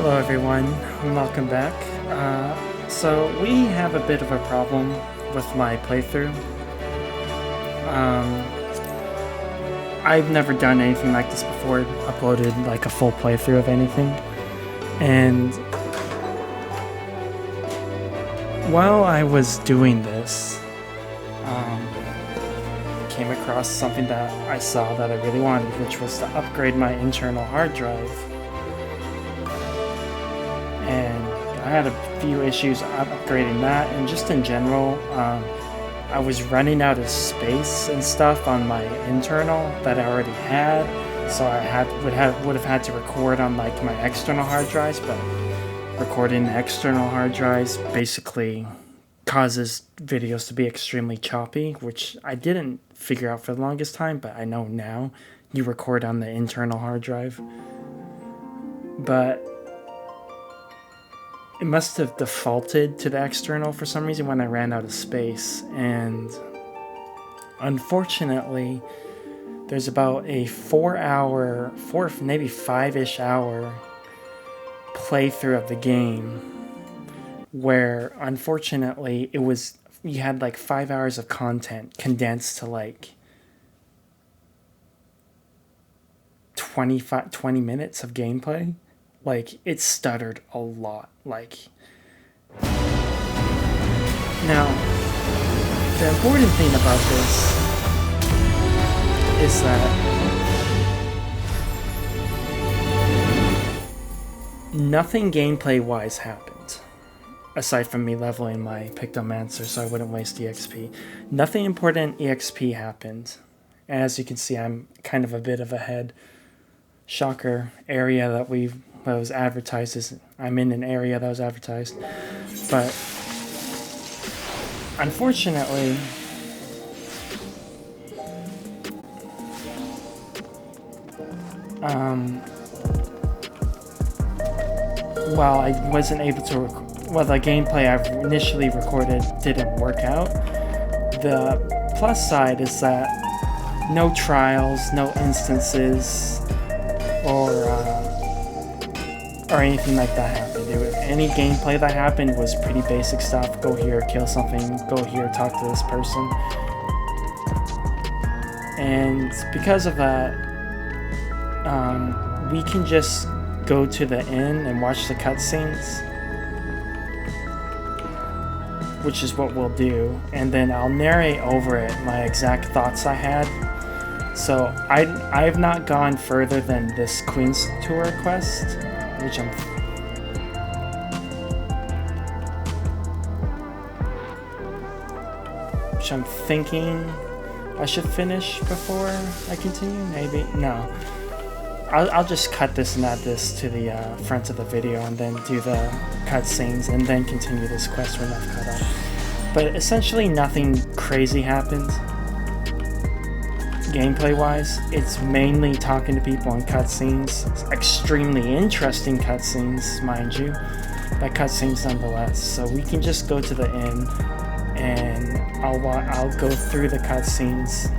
Hello everyone, and welcome back. So we have a bit of a problem with my playthrough. I've never done anything like this before, uploaded like a full playthrough of anything. And while I was doing this, came across something that I saw that I really wanted, which was to upgrade my internal hard drive. And I had a few issues upgrading that, and just in general, I was running out of space and stuff on my internal that I already had, so I would have had to record on like my external hard drives, but recording external hard drives basically causes videos to be extremely choppy, which I didn't figure out for the longest time, but I know now you record on the internal hard drive. But it must have defaulted to the external for some reason when I ran out of space, and unfortunately there's about a 4 maybe 5-ish hour playthrough of the game where unfortunately you had like 5 hours of content condensed to like 20 minutes of gameplay. Like, it stuttered a lot. Like, now, the important thing about this is that nothing gameplay-wise happened, aside from me leveling my Pictomancer so I wouldn't waste EXP. Nothing important EXP happened. As you can see, I'm kind of a bit of a head. Shocker, area that was advertised. I'm in an area that was advertised, but unfortunately, while I wasn't able to the gameplay I initially recorded didn't work out, the plus side is that no trials, no instances, or anything like that happened. Any gameplay that happened was pretty basic stuff. Go here, kill something. Go here, talk to this person. And because of that, we can just go to the inn and watch the cutscenes, which is what we'll do. And then I'll narrate over it my exact thoughts I had. So I've not gone further than this Queen's Tour quest, which I'm thinking I should finish before I continue. Maybe no. I'll just cut this and add this to the front of the video, and then do the cutscenes, and then continue this quest when I've cut off. But essentially, nothing crazy happened. Gameplay-wise, it's mainly talking to people in cutscenes. Extremely interesting cutscenes, mind you, but cutscenes nonetheless. So we can just go to the inn, and I'll go through the cutscenes,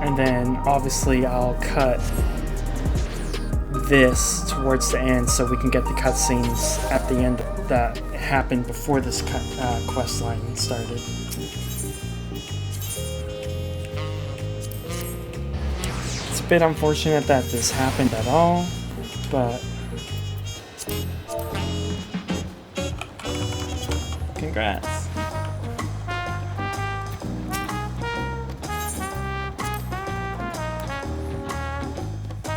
and then obviously I'll cut this towards the end so we can get the cutscenes at the end that happened before this quest line started. It's a bit unfortunate that this happened at all, but congrats.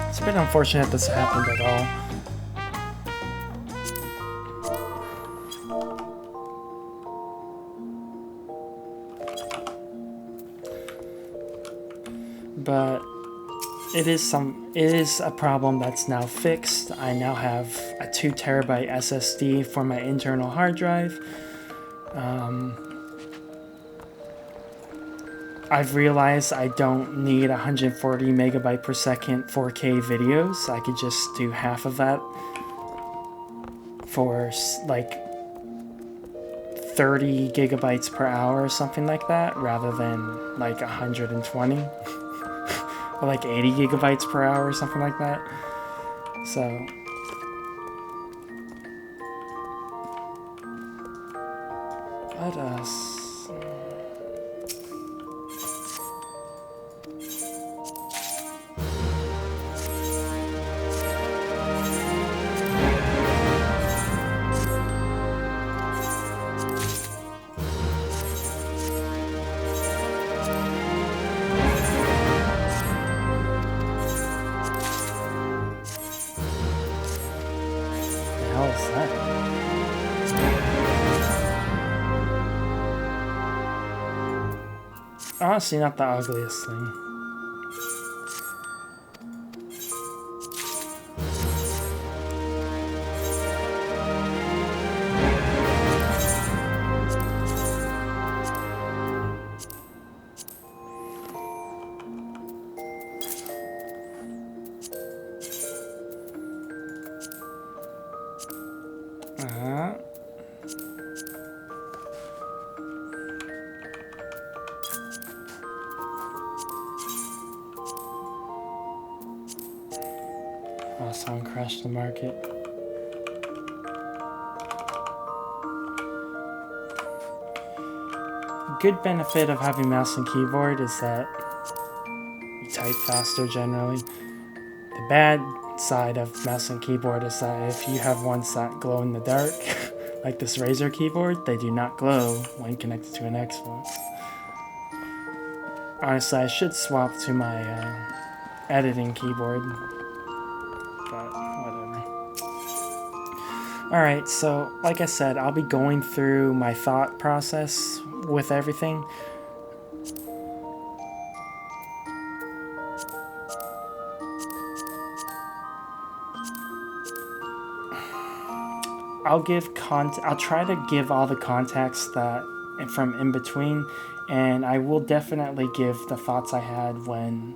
It's a bit unfortunate this happened at all. But it is a problem that's now fixed. I now have a 2 terabyte SSD for my internal hard drive. I've realized I don't need 140 megabyte per second 4K videos. I could just do half of that for like 30 gigabytes per hour or something like that, rather than like 120. or like 80 gigabytes per hour or something like that. So let us honestly not the ugliest thing. Oh, someone crashed the market. Good benefit of having mouse and keyboard is that you type faster generally. The bad side of mouse and keyboard is that if you have ones that glow in the dark, like this Razer keyboard, they do not glow when connected to an Xbox. Honestly, I should swap to my editing keyboard, but whatever. Alright, so like I said, I'll be going through my thought process with everything. I'll try to give all the context that from in between, and I will definitely give the thoughts I had when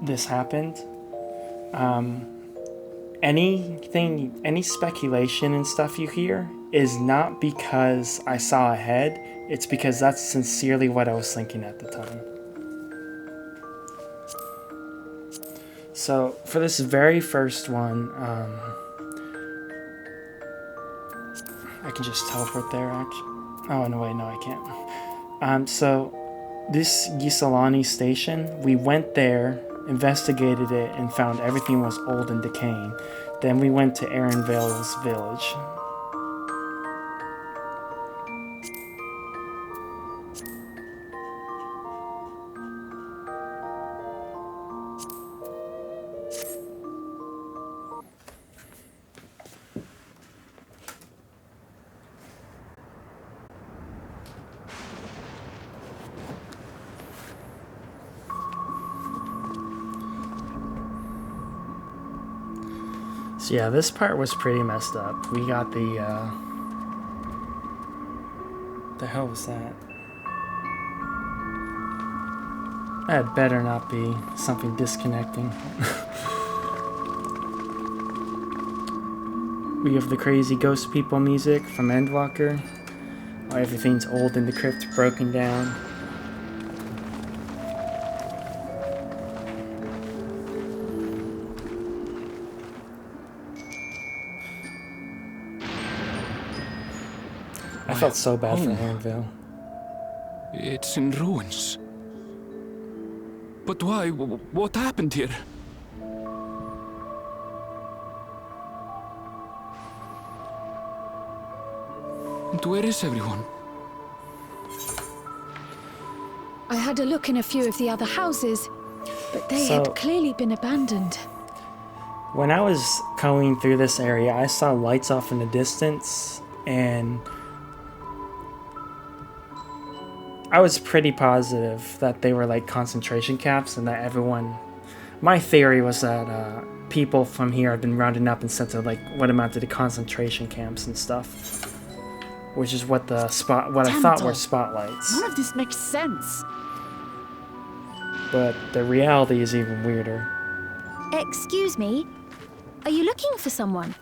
this happened. Any speculation and stuff you hear is not because I saw ahead, it's because that's sincerely what I was thinking at the time. So for this very first one, I can just teleport there, actually. Oh, no, wait, no, I can't. So, this Gisolani station, we went there, investigated it, and found everything was old and decaying. Then we went to Aaronville's village. So yeah, this part was pretty messed up. We got the hell was that? That better not be something disconnecting. We have the crazy ghost people music from Endwalker. Everything's old and decrepit, broken down. I felt so bad for Aaronville. It's in ruins. But why? What happened here? And where is everyone? I had a look in a few of the other houses, but they had clearly been abandoned. When I was going through this area, I saw lights off in the distance, and I was pretty positive that they were like concentration camps and that everyone... My theory was that people from here have been rounded up and sent to like what amounted to concentration camps and stuff. Which is what I thought were spotlights. None of this makes sense. But the reality is even weirder. Excuse me? Are you looking for someone?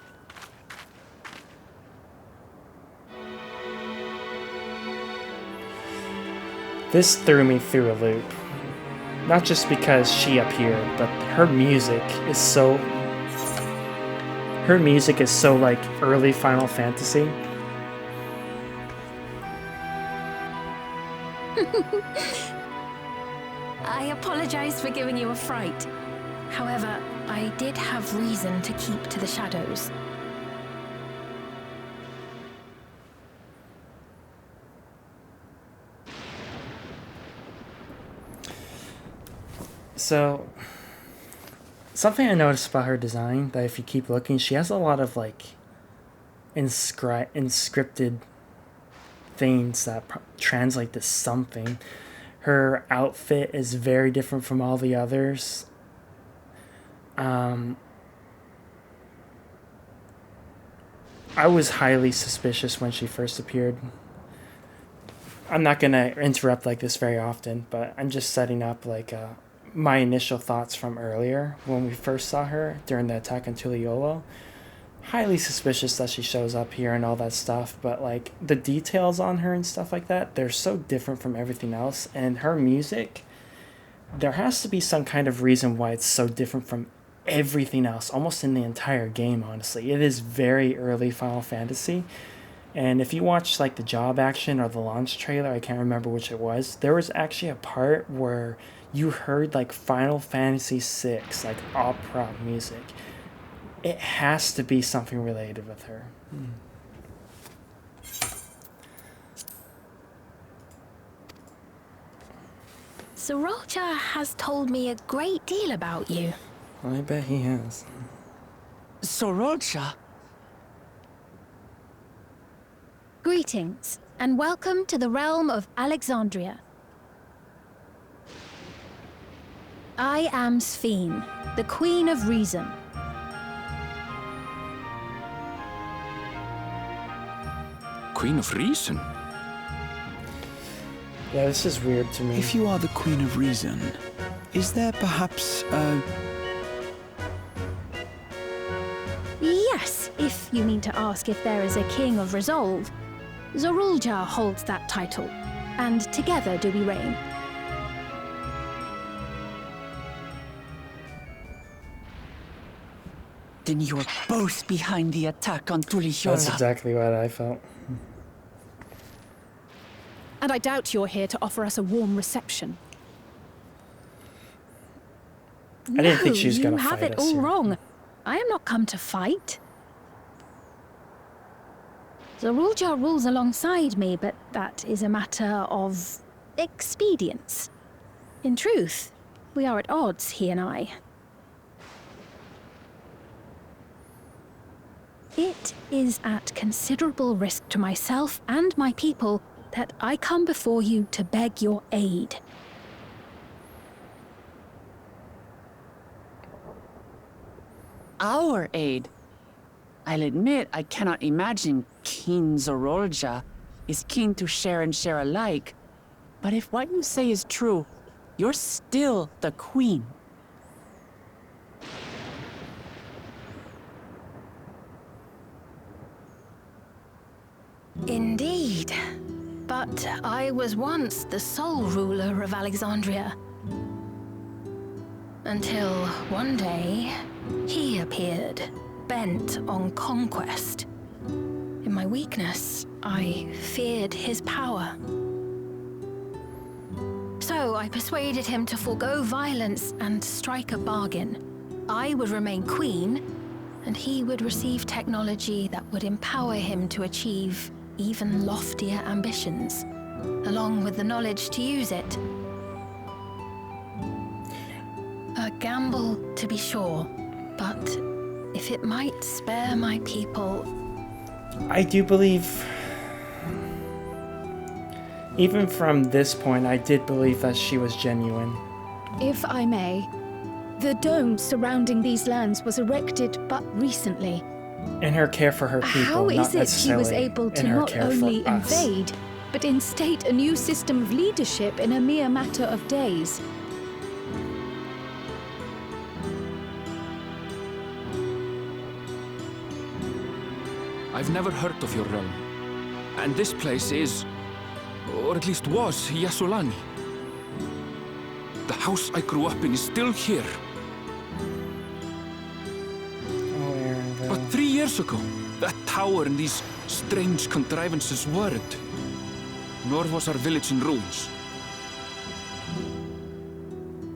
This threw me through a loop. Not just because she appeared, but her music is so like early Final Fantasy. I apologize for giving you a fright. However, I did have reason to keep to the shadows. So, something I noticed about her design, that if you keep looking, she has a lot of like inscripted things that translate to something. Her outfit is very different from all the others. I was highly suspicious when she first appeared. I'm not gonna interrupt like this very often, but I'm just setting up like my initial thoughts from earlier when we first saw her during the attack on Tuliolo. Highly suspicious that she shows up here and all that stuff, but like the details on her and stuff like that, they're so different from everything else. And her music, there has to be some kind of reason why it's so different from everything else, almost in the entire game, honestly. It is very early Final Fantasy. And if you watch like the job action or the launch trailer, I can't remember which it was, there was actually a part where you heard like Final Fantasy VI, like opera music. It has to be something related with her. Sorolja has told me a great deal about you. I bet he has. Sorolja? Greetings, and welcome to the realm of Alexandria. I am Sphene, the Queen of Reason. Queen of Reason? Yeah, this is weird to me. If you are the Queen of Reason, is there perhaps a... Yes, if you mean to ask if there is a King of Resolve. Zorulja holds that title, and together do we reign. Then you're both behind the attack on Tuliolo. That's exactly what I felt. And I doubt you're here to offer us a warm reception. I didn't think she was gonna you have fight it us all here. wrong. I am not come to fight. Zorulja rules alongside me, but that is a matter of expedience. In truth, we are at odds, he and I. It is at considerable risk to myself and my people that I come before you to beg your aid. Our aid? I'll admit I cannot imagine King Zorolja is keen to share and share alike. But if what you say is true, you're still the Queen. Indeed. But I was once the sole ruler of Alexandria. Until one day, he appeared, bent on conquest. In my weakness, I feared his power. So I persuaded him to forego violence and strike a bargain. I would remain queen, and he would receive technology that would empower him to achieve even loftier ambitions, along with the knowledge to use it. A gamble, to be sure, but if it might spare my people... I do believe, even from this point, I did believe that she was genuine. If I may, the dome surrounding these lands was erected but recently. In her care for her people, How not is it she was necessarily able to in her not care for only us. invade, but instate a new system of leadership in a mere matter of days? I've never heard of your realm. And this place is, or at least was, Yasulani. The house I grew up in is still here. Oh, Aaron. But 3 years ago, that tower and these strange contrivances weren't. Nor was our village in ruins.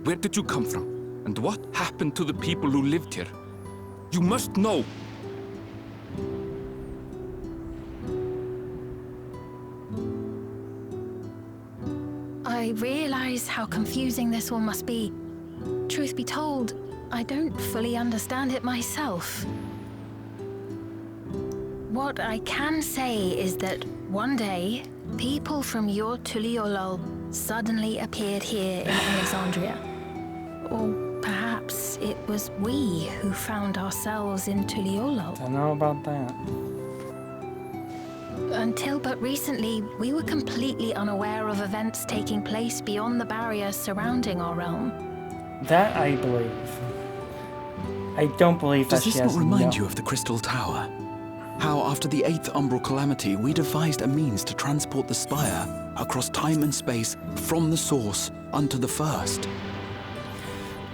Where did you come from? And what happened to the people who lived here? You must know. I realize how confusing this all must be. Truth be told, I don't fully understand it myself. What I can say is that one day, people from your Tuliolol suddenly appeared here in Alexandria. Or perhaps it was we who found ourselves in Tuliolol. Don't know about that. Until but recently, we were completely unaware of events taking place beyond the barrier surrounding our realm. That I believe. I don't believe that Does she this has not remind no... you of the Crystal Tower? How after the 8th Umbral Calamity, we devised a means to transport the Spire across time and space from the source unto the first.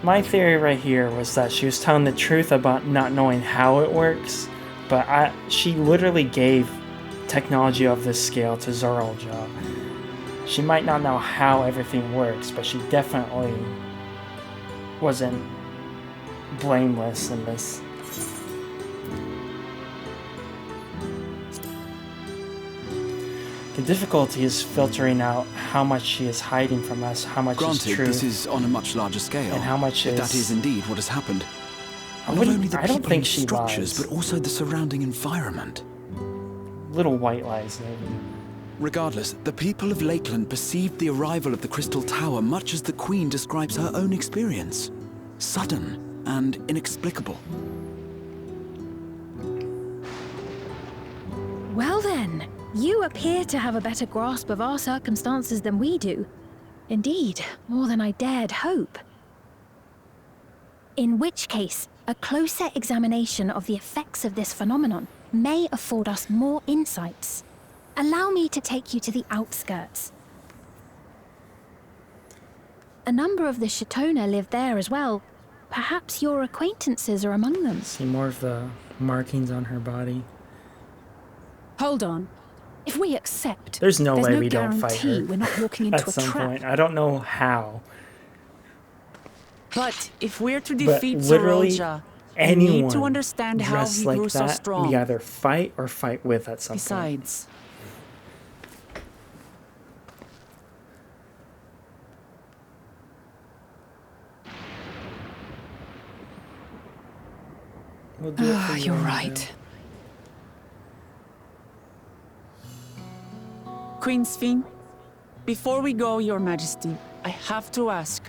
My theory right here was that she was telling the truth about not knowing how it works, but she literally gave technology of this scale to Zorolja. She might not know how everything works, but she definitely wasn't blameless in this. The difficulty is filtering out how much she is hiding from us, how much is true. Granted, this is on a much larger scale, and how much if is... that is indeed what has happened. I Not only the don't people think and she structures, lies. but also the surrounding environment. Little white lies, maybe. Regardless, the people of Lakeland perceived the arrival of the Crystal Tower much as the Queen describes her own experience. Sudden and inexplicable. Well then, you appear to have a better grasp of our circumstances than we do. Indeed, more than I dared hope. In which case, a closer examination of the effects of this phenomenon may afford us more insights. Allow me to take you to the outskirts. A number of the Shatona live there as well. Perhaps your acquaintances are among them. See more of the markings on her body. Hold on. If we accept, There's no way no we don't fight guarantee her we're not walking into at a some trap. point. I don't know how. But if we're to But defeat literally, Zorolja, we anyone need to understand how dressed he like grew so that, strong. we either fight or fight with at some point. Besides, We'll do it for you, You're Angel. right. Queen Sphene, before we go, Your Majesty, I have to ask,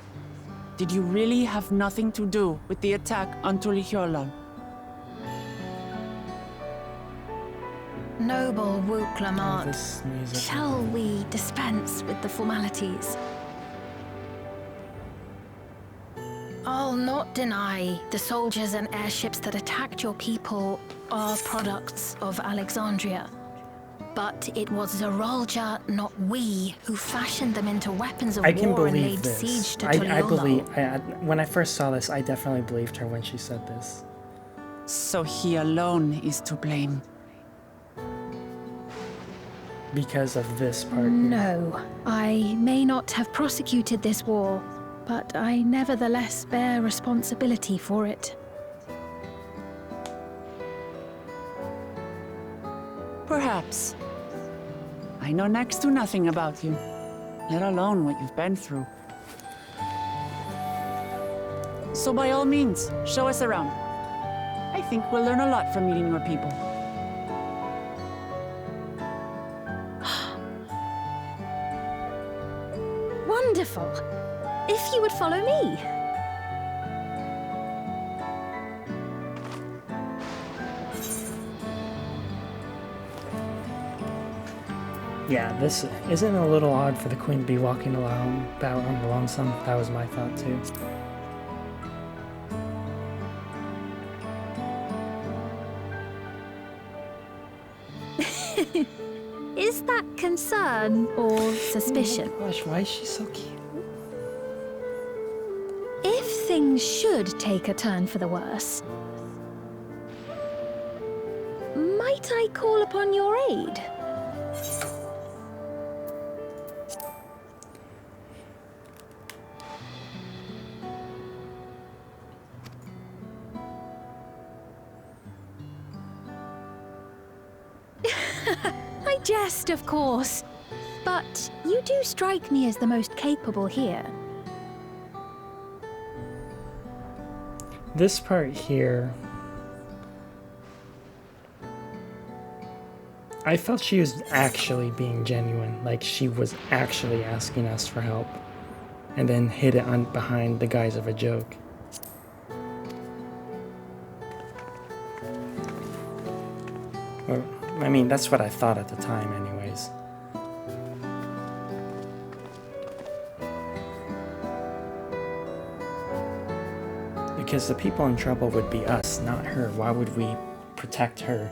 did you really have nothing to do with the attack on Tuliolol? Noble Wook Oh, Lamont, this music. shall we dispense with the formalities? I'll not deny the soldiers and airships that attacked your people are products of Alexandria. But it was Zorolja, not we, who fashioned them into weapons of I can war and believe laid this. siege to I Tuliolol. believe. When I first saw this, I definitely believed her when she said this. So he alone is to blame. Because of this part. here. No, I may not have prosecuted this war, but I nevertheless bear responsibility for it. Perhaps. I know next to nothing about you, let alone what you've been through. So by all means, show us around. I think we'll learn a lot from meeting your people. Wonderful! If you would follow me. Yeah, this isn't a little odd for the queen to be walking alone, out on the lonesome. That was my thought too. Is that concern or suspicion? Oh my gosh, why is she so cute? things should take a turn for the worse, might I call upon your aid? I jest, of course. But you do strike me as the most capable here. This part here, I felt she was actually being genuine, like she was actually asking us for help, and then hid it behind the guise of a joke. Or, I mean, that's what I thought at the time anyways. Because the people in trouble would be us, not her. Why would we protect her?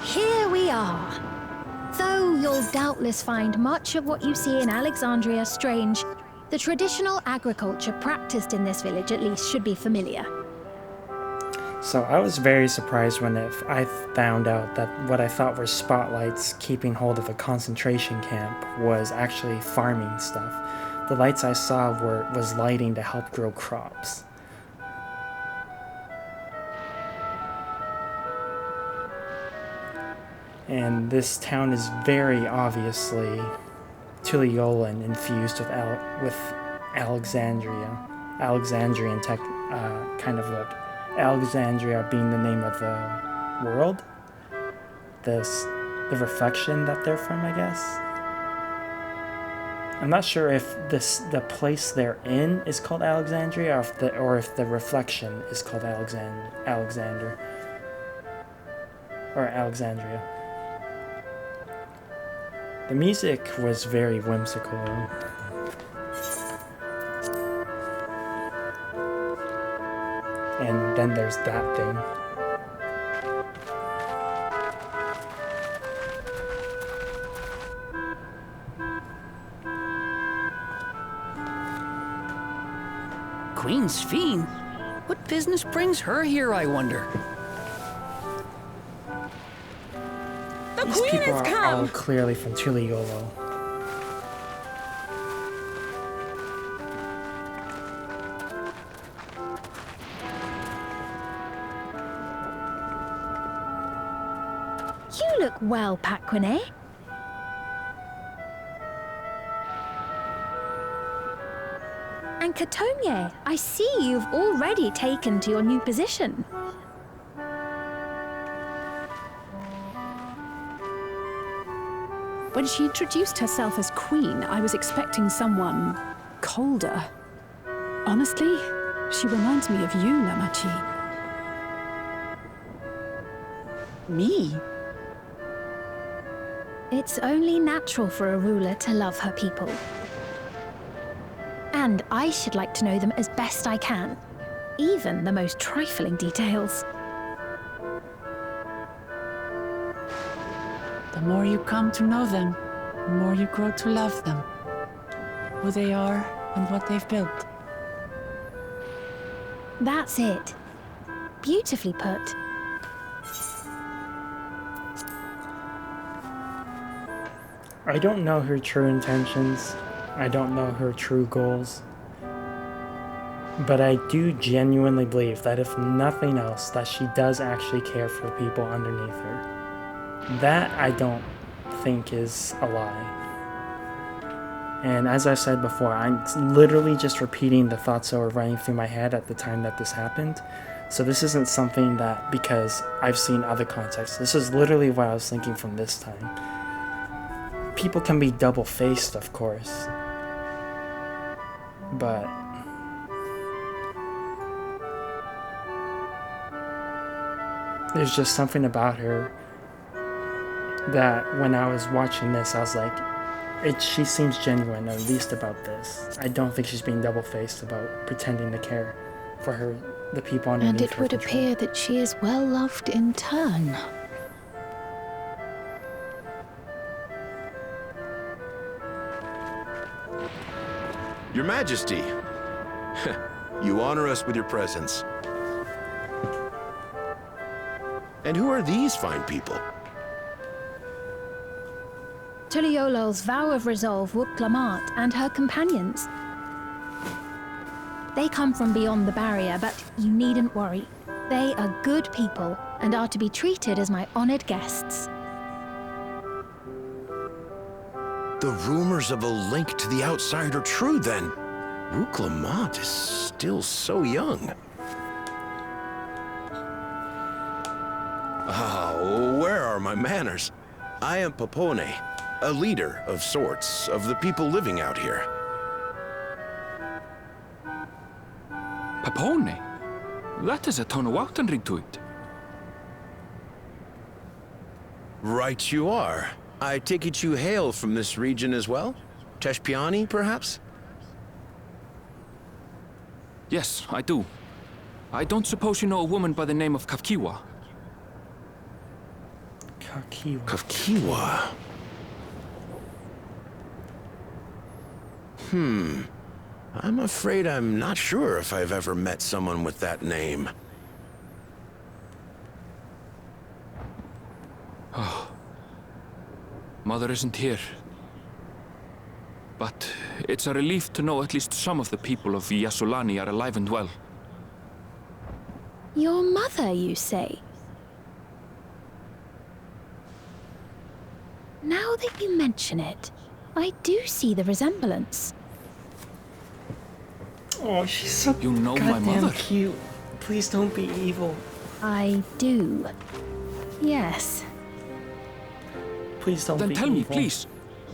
Here we are. Though you'll doubtless find much of what you see in Alexandria strange, the traditional agriculture practiced in this village at least should be familiar. So I was very surprised when I found out that what I thought were spotlights keeping hold of a concentration camp was actually farming stuff. The lights I saw was lighting to help grow crops. And this town is very obviously Tulliolan infused with Alexandrian tech kind of look. Alexandria being the name of the world, the reflection that they're from, I guess. I'm not sure if the place they're in is called Alexandria, or if the reflection is called Alexander or Alexandria. The music was very whimsical. And then there's that thing. Queen's Fiend? What business brings her here, I wonder? The These Queen people has are come! all clearly from Tulliolan. You look well, Paquine. And Katonye, I see you've already taken to your new position. When she introduced herself as Queen, I was expecting someone colder. Honestly, she reminds me of you, Namachi. Me? It's only natural for a ruler to love her people. And I should like to know them as best I can, even the most trifling details. The more you come to know them, the more you grow to love them. Who they are and what they've built. That's it. Beautifully put. I don't know her true intentions. I don't know her true goals. But I do genuinely believe that if nothing else, that she does actually care for the people underneath her. That I don't think is a lie. And as I said before, I'm literally just repeating the thoughts that were running through my head at the time that this happened. So this isn't something that, because I've seen other contexts, this is literally what I was thinking from this time. People can be double-faced, of course. But there's just something about her that when I was watching this, I was like, she seems genuine, at least about this. I don't think she's being double-faced about pretending to care for her the people underneath And it her would control. appear that she is well loved in turn. Your Majesty, you honor us with your presence. And who are these fine people? Tuliolol's vow of resolve, Wuk-Lamat, and her companions. They come from beyond the barrier, but you needn't worry. They are good people and are to be treated as my honored guests. The rumors of a link to the outside are true, then. Wuk-Lamat is still so young. Where are my manners? I am Papone, a leader of sorts of the people living out here. Papone? That is a Tonawaktan ring to it. Right you are. I take it you hail from this region as well? Teshpiani, perhaps? Yes, I do. I don't suppose you know a woman by the name of Kafkiwa? Kafkiwa. I'm afraid I'm not sure if I've ever met someone with that name. Mother isn't here. But it's a relief to know at least some of the people of Yasulani are alive and well. Your mother, you say? Now that you mention it, I do see the resemblance. Oh, she's so You know my goddamn mother? cute. Please don't be evil. I do. Yes. Please don't Then be tell me, evil. please.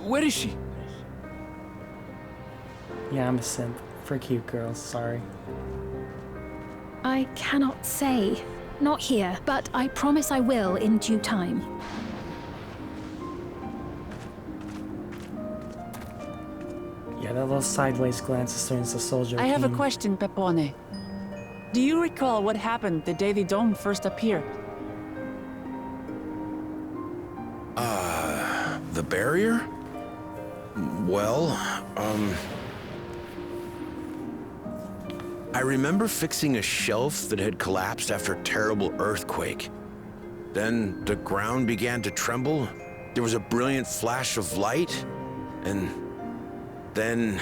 Where is she? Yeah, I'm a simp. For cute girls, sorry. I cannot say. Not here, but I promise I will in due time. Yeah, that little sideways glance as soon as the soldier I have a came. question, Pepone. Do you recall what happened the day the dome first appeared? The barrier? Well, I remember fixing a shelf that had collapsed after a terrible earthquake. Then the ground began to tremble. There was a brilliant flash of light, and then...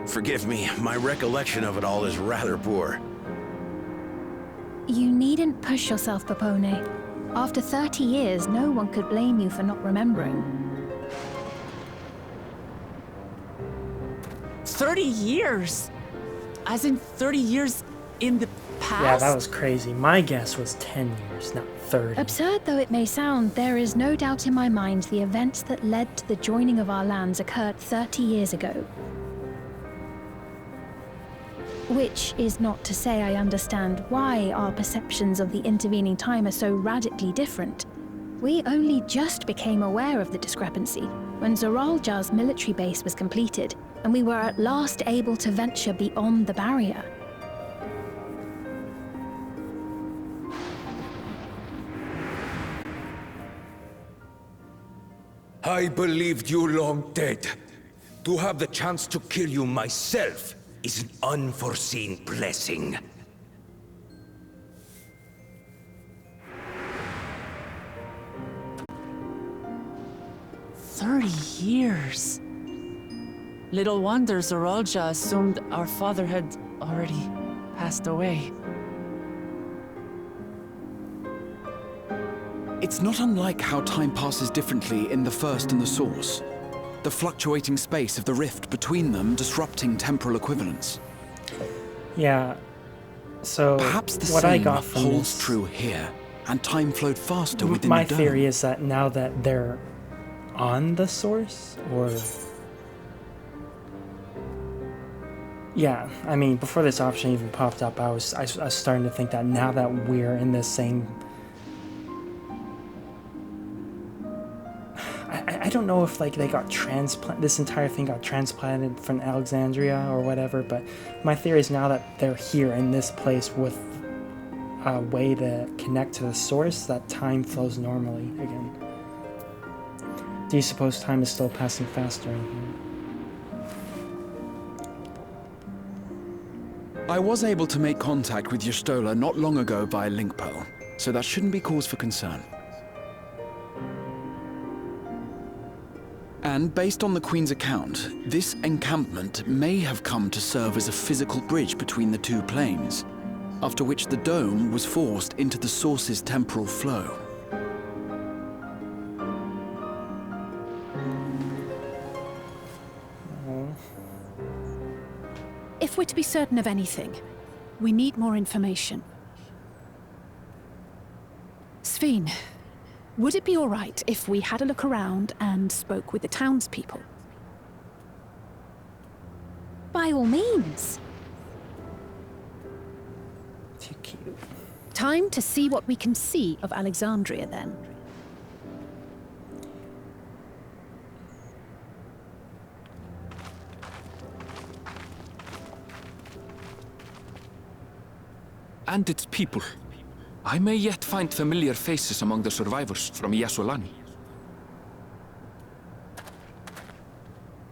Forgive me, my recollection of it all is rather poor. You needn't push yourself, Papone. After 30 years, no one could blame you for not remembering. 30 years? As in 30 years in the past? Yeah, that was crazy. My guess was 10 years, not 30. Absurd though it may sound, there is no doubt in my mind the events that led to the joining of our lands occurred 30 years ago. Which is not to say I understand why our perceptions of the intervening time are so radically different. We only just became aware of the discrepancy when Zoralja's military base was completed, and we were at last able to venture beyond the barrier. I believed you long dead. To have the chance to kill you myself is an unforeseen blessing. Years. Little wonder Zoralja assumed our father had already passed away. It's not unlike how time passes differently in the First and the Source. The fluctuating space of the rift between them disrupting temporal equivalence. Yeah, so Perhaps the what I same got from holds this, true here, and time flowed faster within my the dome. theory is that now that they're on the source, or... Yeah, I mean, before this option even popped up, I was starting to think that now that we're in the same... I don't know if like they got this entire thing got transplanted from Alexandria or whatever, but my theory is now that they're here in this place with a way to connect to the source, that time flows normally again. Do you suppose time is still passing faster in here? I was able to make contact with Y'shtola not long ago via Linkpo, so that shouldn't be cause for concern. And based on the Queen's account, this encampment may have come to serve as a physical bridge between the two planes, after which the dome was forced into the source's temporal flow. If we're to be certain of anything, we need more information. Sveen, would it be all right if we had a look around and spoke with the townspeople? By all means. Too cute. Time to see what we can see of Alexandria, then. And its people. I may yet find familiar faces among the survivors from Yasolani.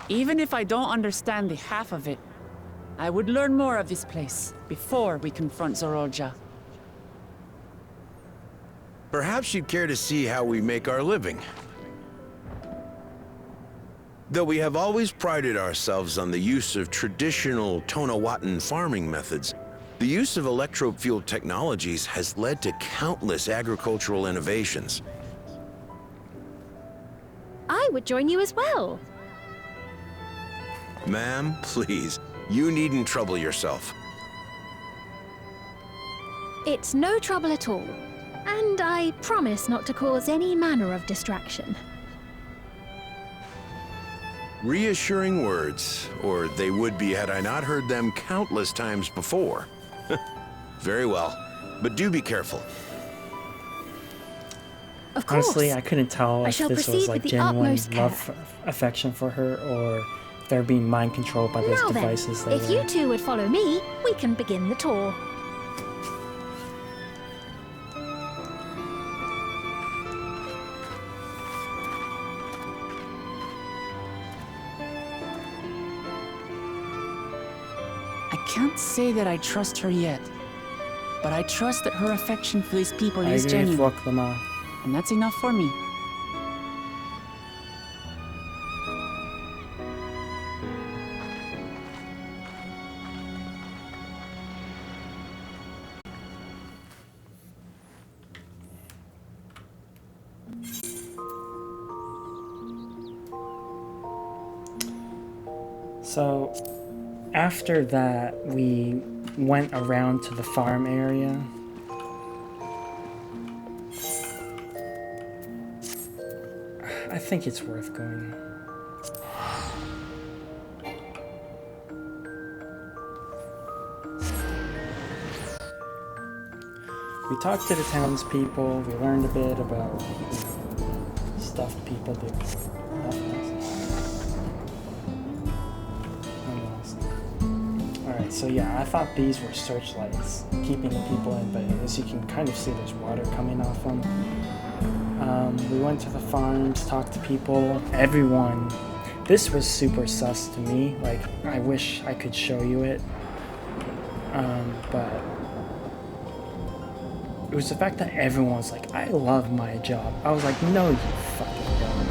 Even if I don't understand the half of it, I would learn more of this place before we confront Zorolja. Perhaps you'd care to see how we make our living. Though we have always prided ourselves on the use of traditional Tonawatan farming methods, the use of electro-fueled technologies has led to countless agricultural innovations. I would join you as well. Ma'am, please, you needn't trouble yourself. It's no trouble at all. And I promise not to cause any manner of distraction. Reassuring words, or they would be had I not heard them countless times before. Very well, but do be careful. Of course. Honestly, I couldn't tell if this was like genuine love, affection for her, or they're being mind controlled by those Now devices. then, if you two would follow me, we can begin the tour. I can't say that I trust her yet, but I trust that her affection for these people is genuine, and that's enough for me. So, after that, we went around to the farm area. I think it's worth going. We talked to the townspeople, we learned a bit about, stuff people do. Alright, so yeah, I thought these were searchlights, keeping the people in, but as you can kind of see, there's water coming off them. We went to the farms, talked to people, everyone. This was super sus to me, like, I wish I could show you it, but it was the fact that everyone was like, I love my job. I was like, no you fucking don't.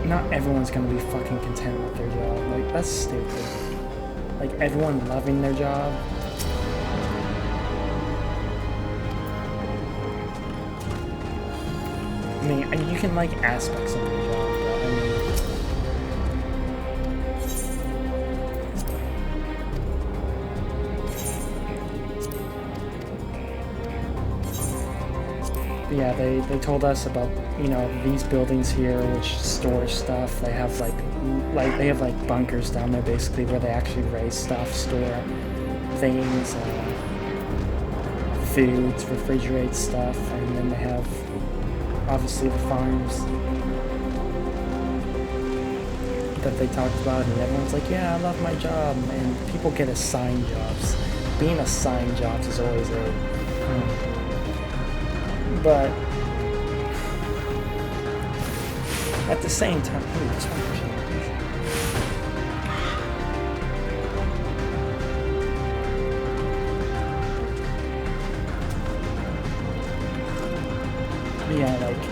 Not everyone's gonna be fucking content with their job, like, that's stupid. Like, everyone loving their job. I mean, you can like aspects of your job, but I mean... Yeah, they told us about, you know, these buildings here which store stuff. They have like bunkers down there basically where they actually raise stuff, store things, foods, refrigerate stuff, and then they have obviously the farms. that they talked about, and everyone's like, yeah, I love my job, and people get assigned jobs. Being assigned jobs is always a... But... at the same time... Ooh, this one actually... Yeah, like...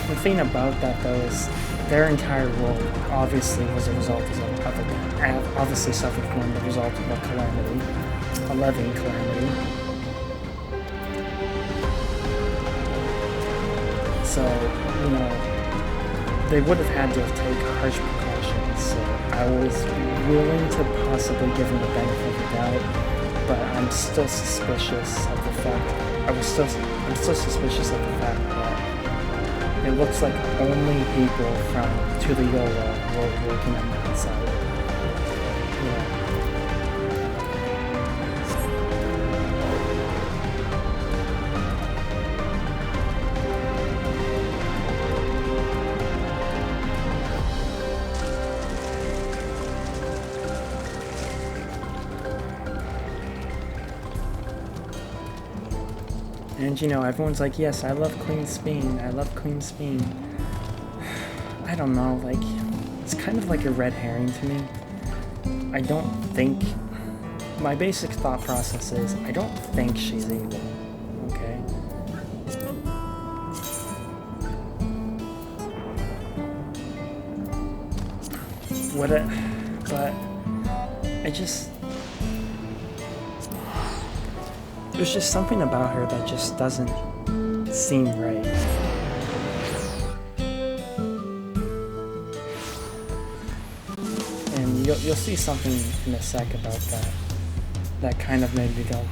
the thing about that, though, is their entire world obviously was a result of obviously suffered from the result of a calamity, a living calamity. So, you know, they would have had to take harsh precautions. So I was willing to possibly give them the benefit of the doubt, but I'm still suspicious of the fact. I'm still suspicious of the fact that it looks like only people from To the Yola were working on that side. Yeah. And you know, everyone's like, yes, I love Queen Speen. I love Queen Speen. I don't know, like, it's kind of like a red herring to me. I don't think... my basic thought process is, I don't think she's evil, okay? But I just... there's just something about her that just doesn't seem right. And you'll see something in a sec about that. That kind of made me go,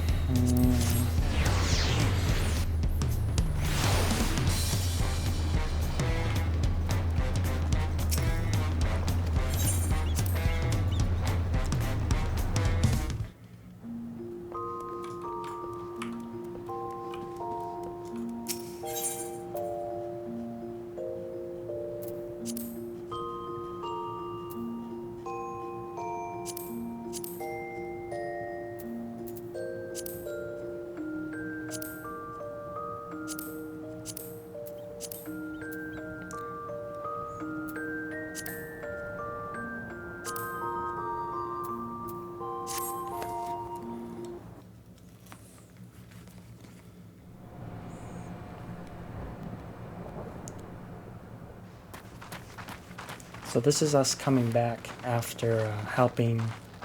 So this is us coming back after helping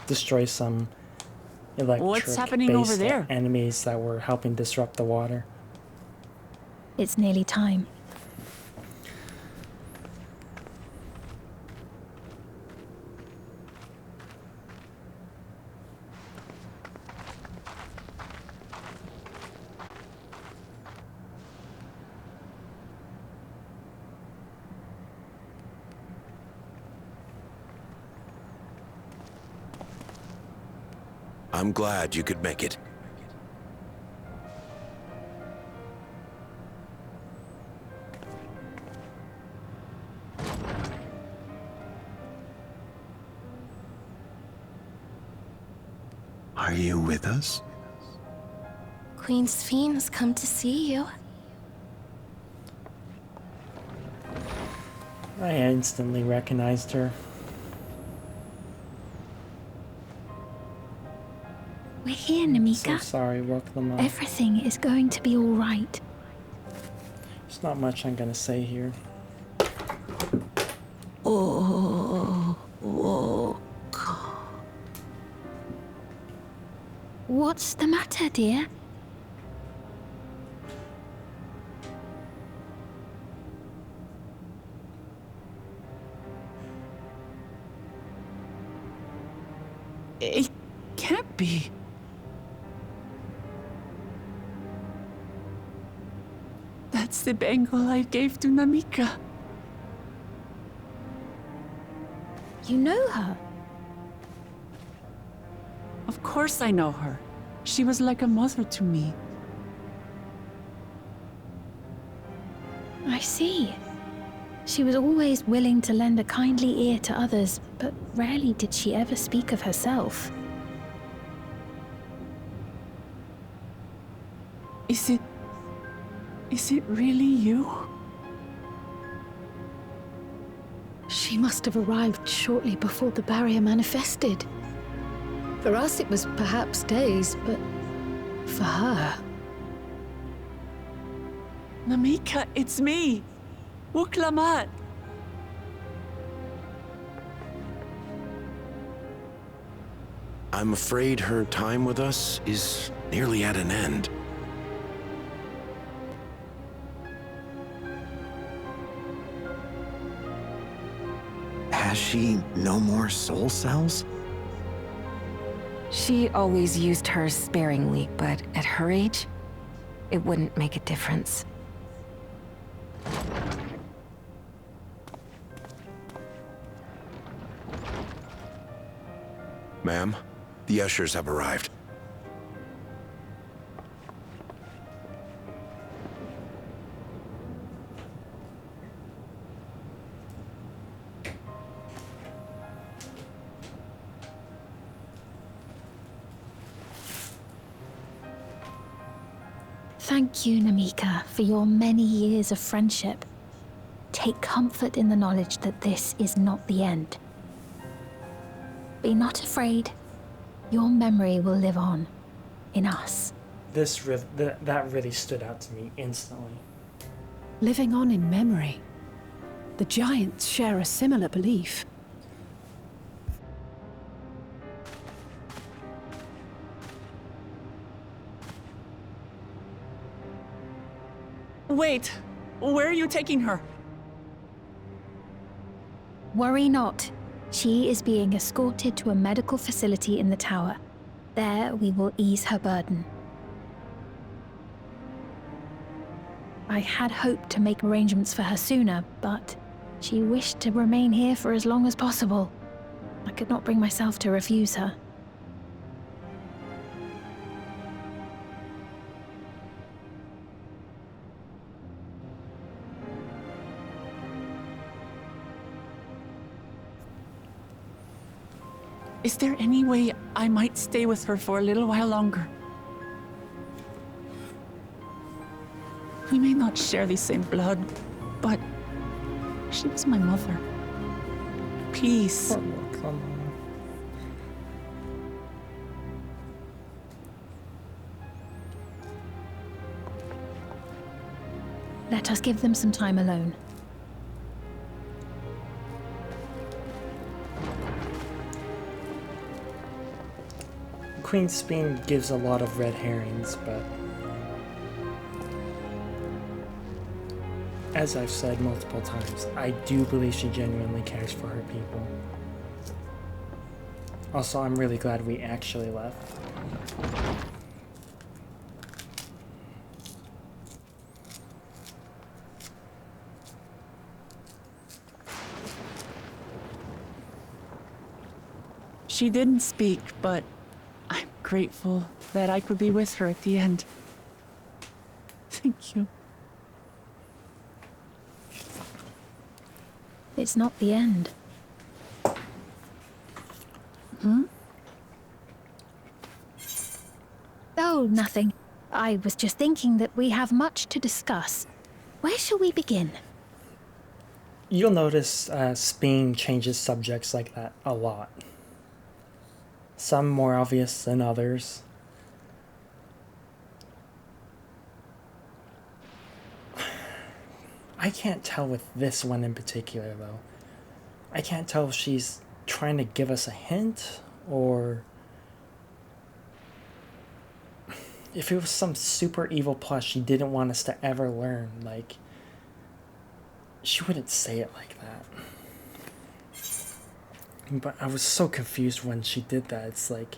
destroy some What's happening over electric-based there? enemies that were helping disrupt the water. It's nearly time. I'm glad you could make it. Are you with us? Queen Sphene has come to see you. I instantly recognized her. We're here, So Namika. sorry, woke them up. Everything is going to be all right. There's not much I'm gonna say here. What's the matter, dear? It can't be. That's the bangle I gave to Namika. You know her? Of course I know her. She was like a mother to me. I see. She was always willing to lend a kindly ear to others, but rarely did she ever speak of herself. Is it really you? She must have arrived shortly before the barrier manifested. For us, it was perhaps days, but for her... Namika, it's me! Wuklamat! I'm afraid her time with us is nearly at an end. Has she no more soul cells? She always used hers sparingly, but at her age, it wouldn't make a difference. Ma'am, the ushers have arrived. Thank you, Namika, for your many years of friendship. Take comfort in the knowledge that this is not the end. Be not afraid. Your memory will live on, in us. That really stood out to me instantly. Living on in memory. The Giants share a similar belief. Wait, where are you taking her? Worry not. She is being escorted to a medical facility in the tower. There we will ease her burden. I had hoped to make arrangements for her sooner, but she wished to remain here for as long as possible. I could not bring myself to refuse her. Is there any way I might stay with her for a little while longer? We may not share the same blood, but she was my mother. Please. Let us give them some time alone. Queen Speen gives a lot of red herrings, but as I've said multiple times, I do believe she genuinely cares for her people. Also, I'm really glad we actually left. She didn't speak, but I'm grateful that I could be with her at the end. Thank you. It's not the end. Oh, nothing. I was just thinking that we have much to discuss. Where shall we begin? You'll notice Speen changes subjects like that a lot. Some more obvious than others. I can't tell with this one in particular, though. I can't tell if she's trying to give us a hint, or if it was some super evil plot she didn't want us to ever learn. Like, she wouldn't say it like that. But I was so confused when she did that. It's like,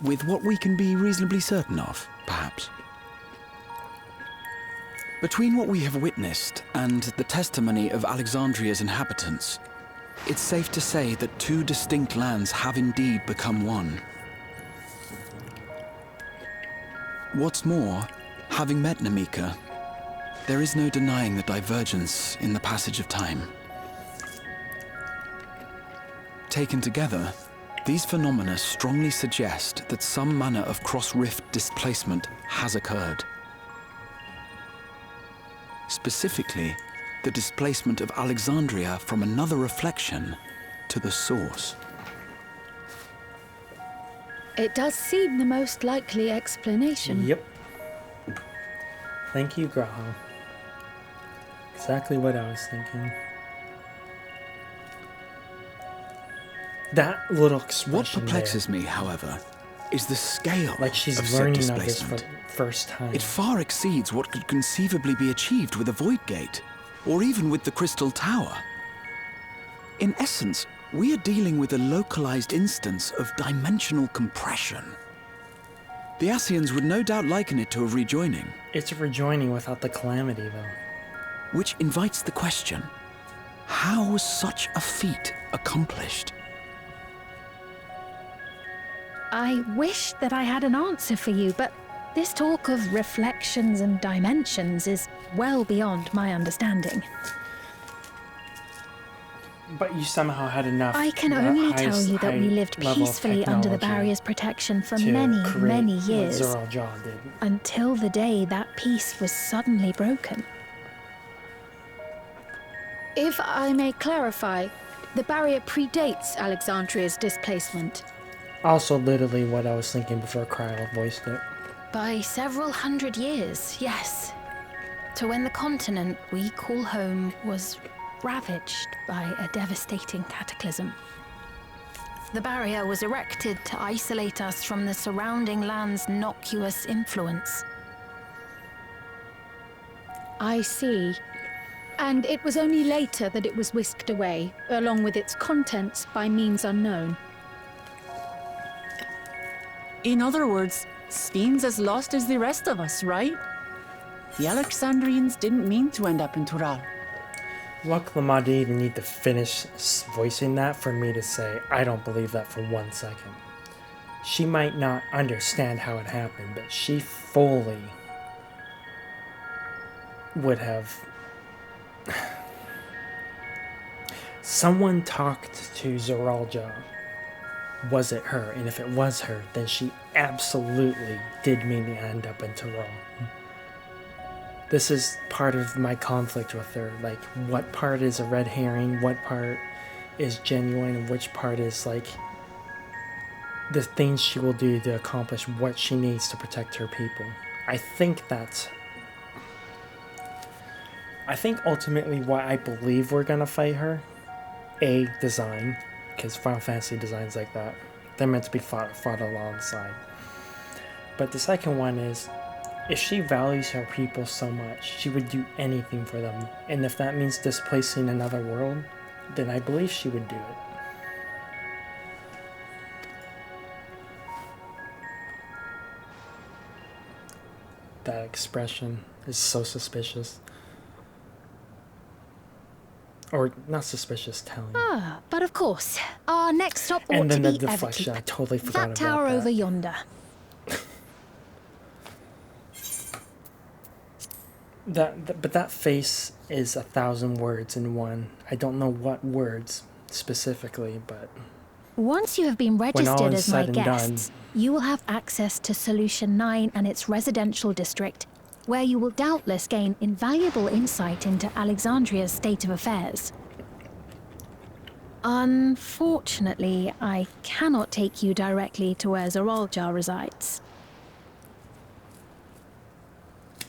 with what we can be reasonably certain of, perhaps. Between what we have witnessed and the testimony of Alexandria's inhabitants, it's safe to say that two distinct lands have indeed become one. What's more, having met Namika, there is no denying the divergence in the passage of time. Taken together, these phenomena strongly suggest that some manner of cross-rift displacement has occurred. Specifically, the displacement of Alexandria from another reflection to the source. It does seem the most likely explanation. Yep. Thank you, Graha. Exactly what I was thinking. That little expression. What perplexes me, however, is the scale like she's of learning said of this for displacement. the first time. It far exceeds what could conceivably be achieved with a void gate, or even with the Crystal Tower. In essence, we are dealing with a localized instance of dimensional compression. The Ascians would no doubt liken it to a rejoining. It's a rejoining without the calamity, though. Which invites the question, how was such a feat accomplished? I wish that I had an answer for you, but this talk of reflections and dimensions is well beyond my understanding. But you somehow had enough. I can only tell you that we lived peacefully under the barrier's protection for many, many years, until the day that peace was suddenly broken. If I may clarify, the barrier predates Alexandria's displacement. Also, literally what I was thinking before Kryl voiced it. By several hundred years, yes. To when the continent we call home was ravaged by a devastating cataclysm. The barrier was erected to isolate us from the surrounding land's innocuous influence. I see. And it was only later that it was whisked away, along with its contents, by means unknown. In other words, Sphene's as lost as the rest of us, right? The Alexandrians didn't mean to end up in Tural. Luckily, didn't even need to finish voicing that for me to say, I don't believe that for 1 second. She might not understand how it happened, but she fully would have... Someone talked to Zoralja. Was it her? And if it was her, then she absolutely did mean to end up in Tural. This is part of my conflict with her. Like, what part is a red herring? What part is genuine? And which part is, like, the things she will do to accomplish what she needs to protect her people? I think ultimately why I believe we're gonna fight her. A, design. Because Final Fantasy designs like that, they're meant to be fought alongside. But the second one is, if she values her people so much, she would do anything for them. And if that means displacing another world, then I believe she would do it. That expression is so suspicious. Or not suspicious, telling. Ah, but of course, our next stop ought and then to the be deflection. I totally forgot about that tower over yonder. But that face is 1,000 words in one. I don't know what words specifically, but once you have been registered as my guests, done, you will have access to Solution 9 and its residential district, where you will doubtless gain invaluable insight into Alexandria's state of affairs. Unfortunately, I cannot take you directly to where Zoralja resides.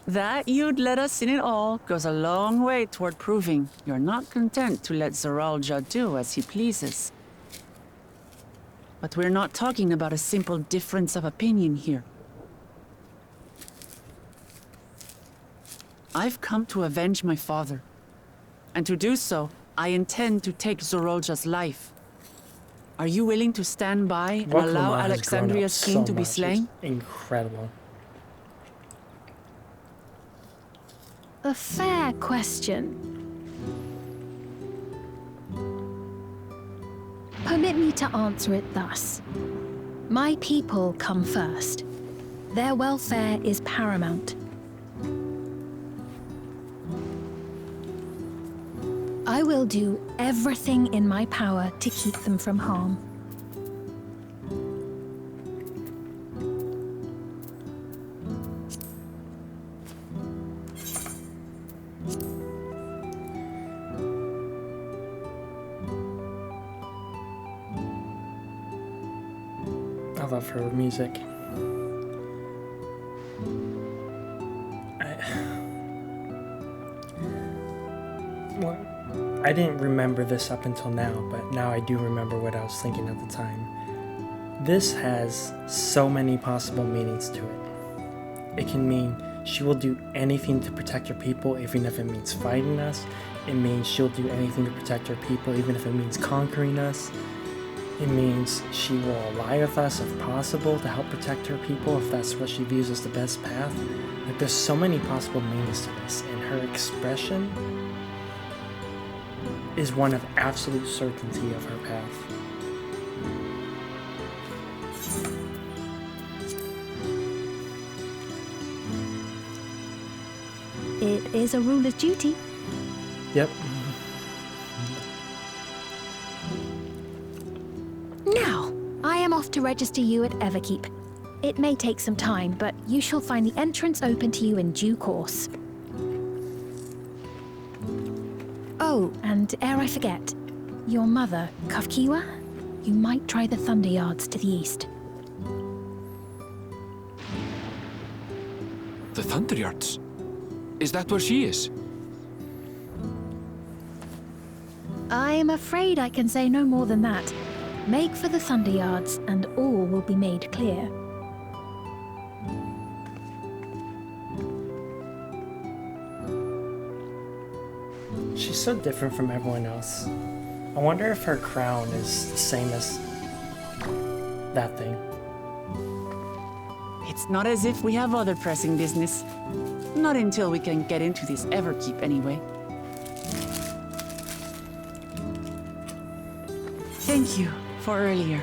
That you'd let us in it all goes a long way toward proving you're not content to let Zoralja do as he pleases. But we're not talking about a simple difference of opinion here. I've come to avenge my father. And to do so, I intend to take Zoralja's life. Are you willing to stand by and allow Alexandria's king to be slain? It's incredible. A fair question. Permit me to answer it thus. My people come first. Their welfare is paramount. I will do everything in my power to keep them from harm. I love her music. I didn't remember this up until now, but now I do remember what I was thinking at the time. This has so many possible meanings to it. It can mean she will do anything to protect her people, even if it means fighting us. It means she'll do anything to protect her people, even if it means conquering us. It means she will ally with us if possible to help protect her people, if that's what she views as the best path. Like, there's so many possible meanings to this, and her expression is one of absolute certainty of her path. It is a ruler's duty. Yep. Now, I am off to register you at Everkeep. It may take some time, but you shall find the entrance open to you in due course. Oh, and ere I forget, your mother, Kafkiwa, you might try the Thunder Yards to the east. The Thunder Yards? Is that where she is? I'm afraid I can say no more than that. Make for the Thunder Yards, and all will be made clear. She's so different from everyone else. I wonder if her crown is the same as that thing. It's not as if we have other pressing business. Not until we can get into this Everkeep, anyway. Thank you for earlier.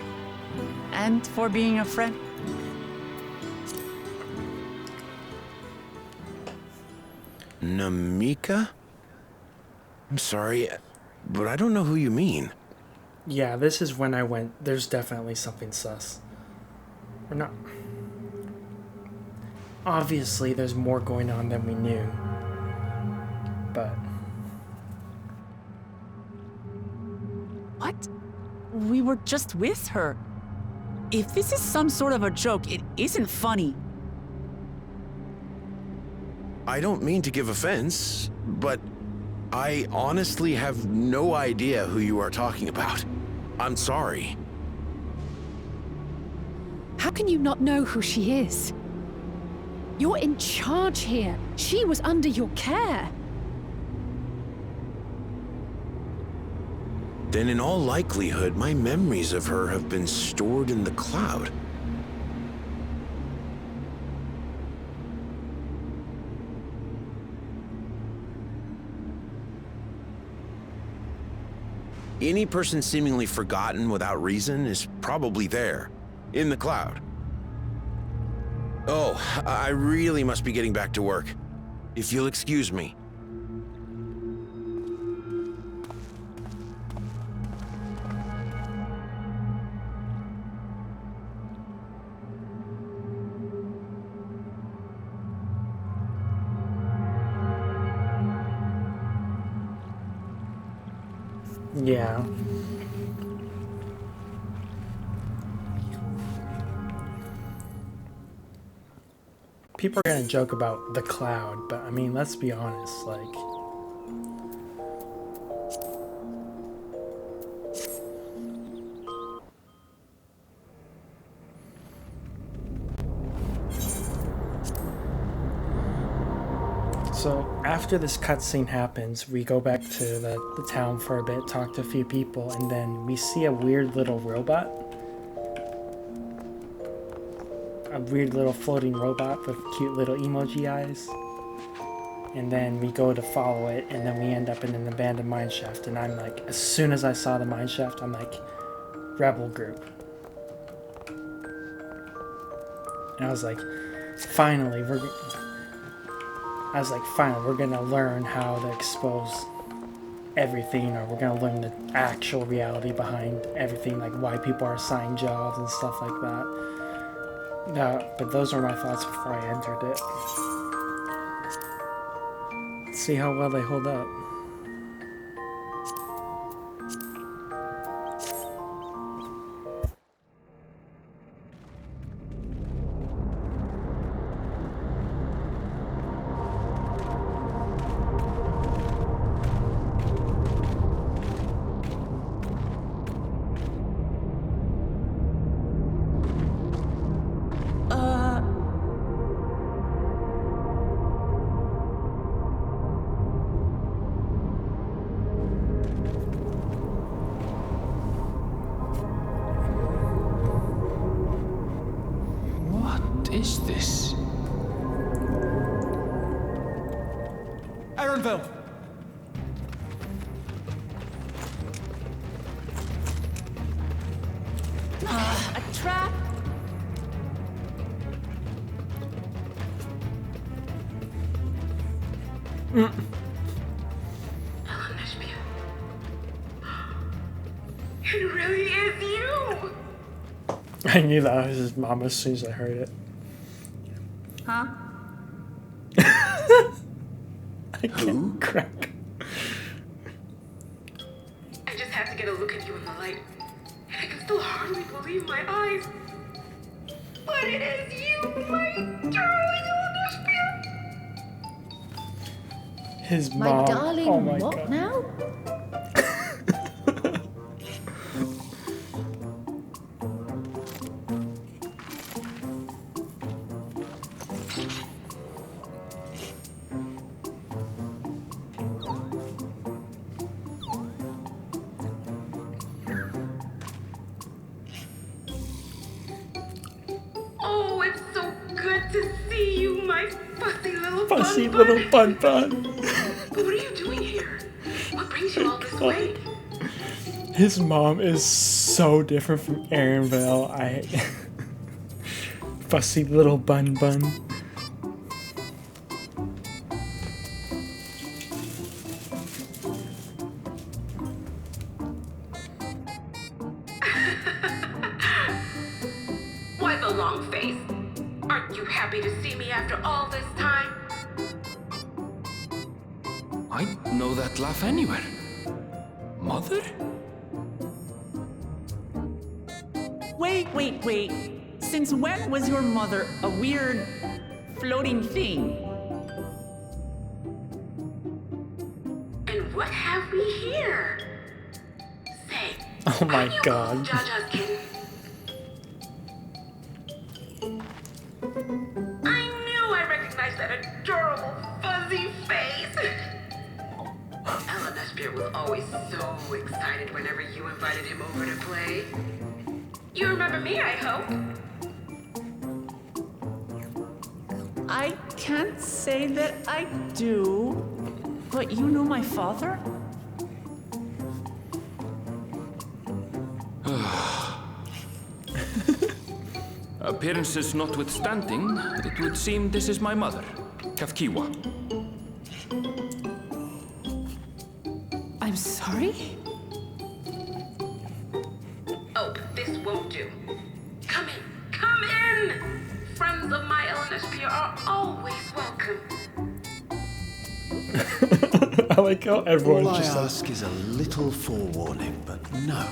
And for being a friend. Namika? I'm sorry, but I don't know who you mean. Yeah, this is when I went, there's definitely something sus. Or not. Obviously, there's more going on than we knew. But... What? We were just with her. If this is some sort of a joke, it isn't funny. I don't mean to give offense, but I honestly have no idea who you are talking about. I'm sorry. How can you not know who she is? You're in charge here. She was under your care. Then in all likelihood, my memories of her have been stored in the cloud. Any person seemingly forgotten without reason is probably there, in the cloud. Oh, I really must be getting back to work. If you'll excuse me. yeah. People are gonna joke about the cloud, but I mean, let's be honest, like... So, after this cutscene happens, we go back to the town for a bit, talk to a few people, and then we see a weird little robot. A weird little floating robot with cute little emoji eyes. And then we go to follow it, and then we end up in an abandoned mineshaft. And I'm like, as soon as I saw the mineshaft, I'm like, rebel group. And I was like, finally, I was like, finally, we're gonna learn how to expose everything, or we're gonna learn the actual reality behind everything, like why people are assigned jobs and stuff like that. No, but those were my thoughts before I entered it. Let's see how well they hold up. What is this? Ironville! A trap? It really is you! I knew that was his mom as soon as I heard it. Huh? I can't crack. I just had to get a look at you in the light, and I can still hardly believe my eyes. But it is you, my darling Olivia! His My mom. darling, oh my what God. now? Oh, it's so good to see you, my fussy little Fussy bun little bun bun. But what are you doing here? What brings you all this way? His mom is so different from Aaronville. Fussy little bun bun. Why the long face? Aren't you happy to see me after all this time? I'd know that laugh anywhere. Mother? Wait. Since when was your mother a weird floating thing? And what have we here? Say, Oh my are you God. both Jaja's kitten? I knew I recognized that adorable fuzzy face. Ellen was always so excited whenever you invited him over to play. You remember me, I hope? I can't say that I do, but you know my father? Appearances notwithstanding, it would seem this is my mother, Kafkiwa. I'm sorry? Oh, this won't do. Come in! Friends of my Elenosphere are always welcome. I like how everyone's All I just like, ask is a little forewarning, but no.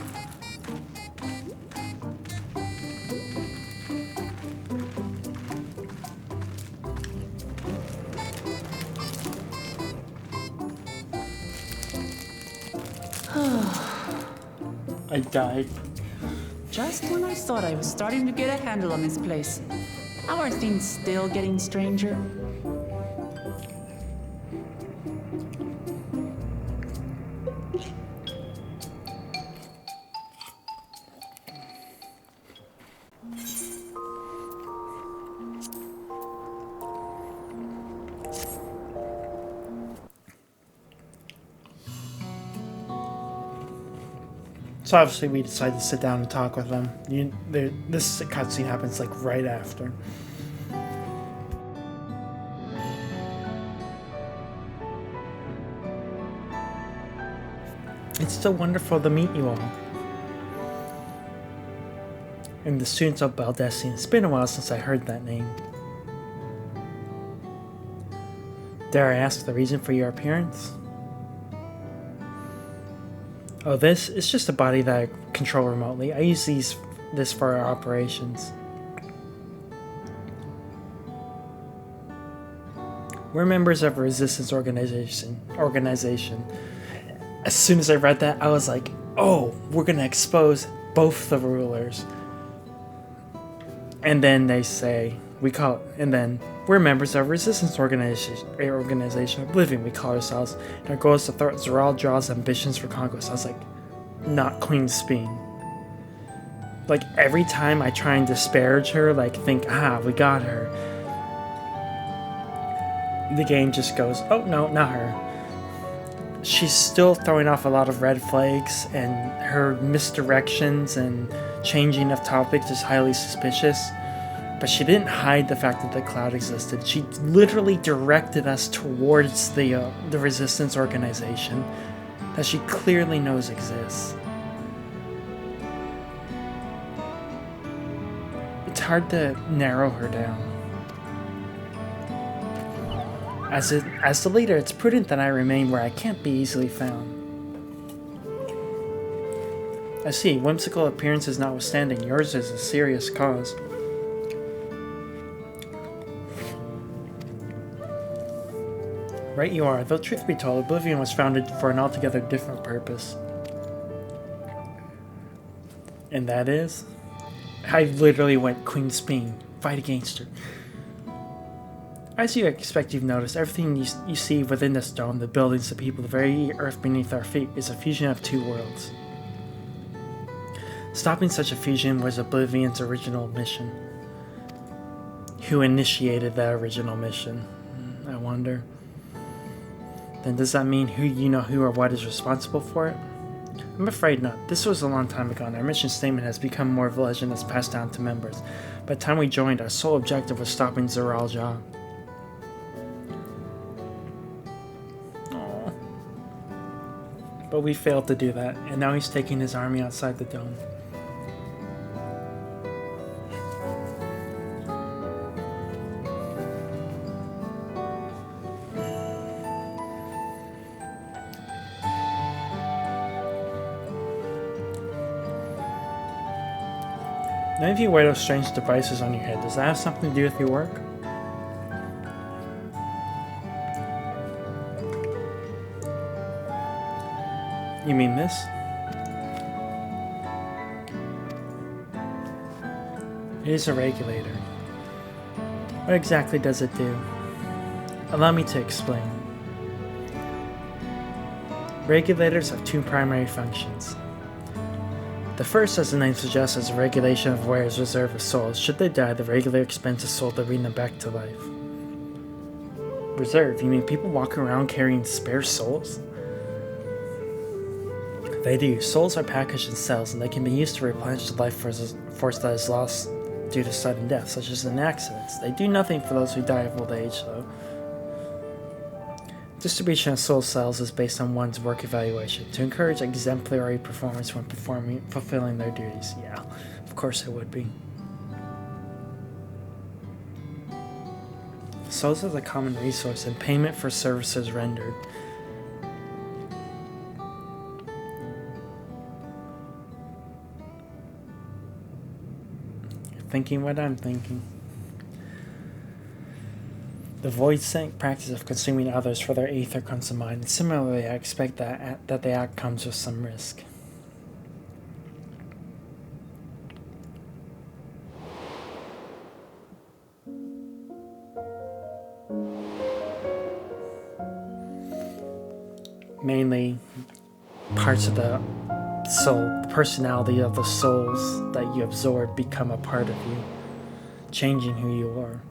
I died. Just when I thought I was starting to get a handle on this place. How are things still getting stranger? So obviously we decided to sit down and talk with them. This cutscene happens like right after. It's so wonderful to meet you all. And the students of Baldessian. It's been a while since I heard that name. Dare I ask the reason for your appearance? Oh, this? It's just a body that I control remotely. I use this for our operations. We're members of a resistance organization. As soon as I read that, I was like, oh, we're gonna expose both the rulers. And then they say, and then we're members of a resistance organization Oblivion, we call ourselves, and our goal is to thwart Zoralja's ambitions for conquest. I was like, not Queen Speen. Like, every time I try and disparage her, like, think, we got her, the game just goes, oh no, not her. She's still throwing off a lot of red flags, and her misdirections and changing of topics is highly suspicious. But she didn't hide the fact that the cloud existed. She literally directed us towards the resistance organization that she clearly knows exists. It's hard to narrow her down. As the leader, it's prudent that I remain where I can't be easily found. I see, whimsical appearances notwithstanding, yours is a serious cause. Right you are, though truth be told, Oblivion was founded for an altogether different purpose. And that is? I literally went Queen Speen, fight against her. As you expect, you've noticed, everything you see within this dome, the buildings, the people, the very earth beneath our feet, is a fusion of two worlds. Stopping such a fusion was Oblivion's original mission. Who initiated that original mission? I wonder. Then does that mean who or what is responsible for it? I'm afraid not. This was a long time ago, and our mission statement has become more of a legend that's passed down to members. By the time we joined, our sole objective was stopping Zoralja. But we failed to do that, and now he's taking his army outside the dome. None of you wear those strange devices on your head. Does that have something to do with your work? You mean this? It is a regulator. What exactly does it do? Allow me to explain. Regulators have two primary functions. The first, as the name suggests, is a regulation of wearer's reserve of souls. Should they die, the regulator expends a soul to bring them back to life. Reserve? You mean people walk around carrying spare souls? They do. Souls are packaged in cells, and they can be used to replenish the life force that is lost due to sudden death, such as in accidents. They do nothing for those who die of old age, though. Distribution of soul cells is based on one's work evaluation, to encourage exemplary performance when fulfilling their duties. Yeah, of course it would be. Souls is a common resource and payment for services rendered. Thinking what I'm thinking. The void sank practice of consuming others for their ether comes to mind, and similarly I expect that the act comes with some risk. Mainly parts of the soul, the personality of the souls that you absorb become a part of you, changing who you are.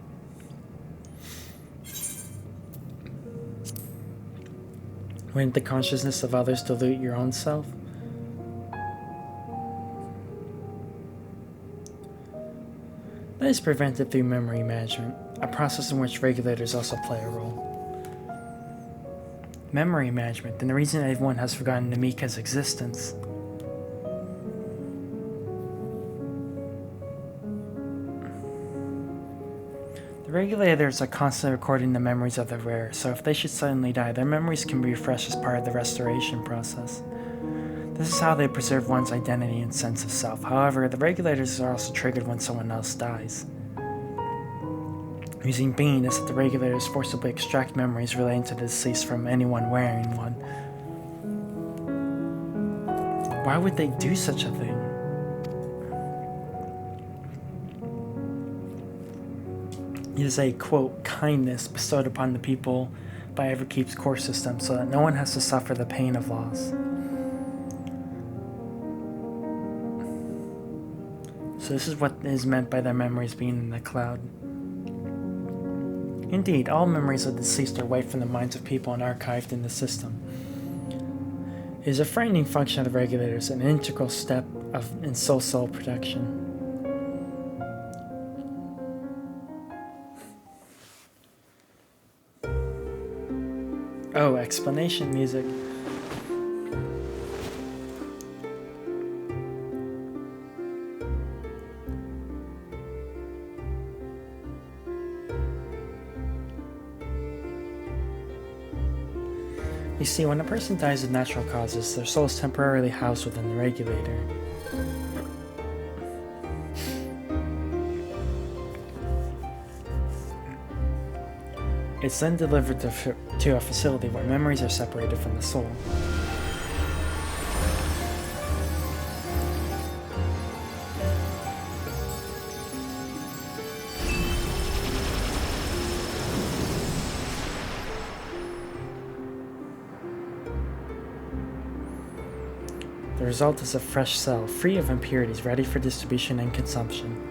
Wouldn't the consciousness of others dilute your own self? That is prevented through memory management, a process in which regulators also play a role. memory management, and the reason everyone has forgotten Namika's existence. The regulators are constantly recording the memories of the rare, so if they should suddenly die, their memories can be refreshed as part of the restoration process. This is how they preserve one's identity and sense of self. However, the regulators are also triggered when someone else dies. Using Bean is that the regulators forcibly extract memories relating to the deceased from anyone wearing one. Why would they do such a thing? It is a, quote, kindness bestowed upon the people by Everkeep's core system so that no one has to suffer the pain of loss. So this is what is meant by their memories being in the cloud. Indeed, all memories of the deceased are wiped from the minds of people and archived in the system. It is a frightening function of the regulators, an integral step in soul cell protection. Oh, explanation music. You see, when a person dies of natural causes, their soul is temporarily housed within the regulator. It's then delivered to a facility where memories are separated from the soul. The result is a fresh cell, free of impurities, ready for distribution and consumption.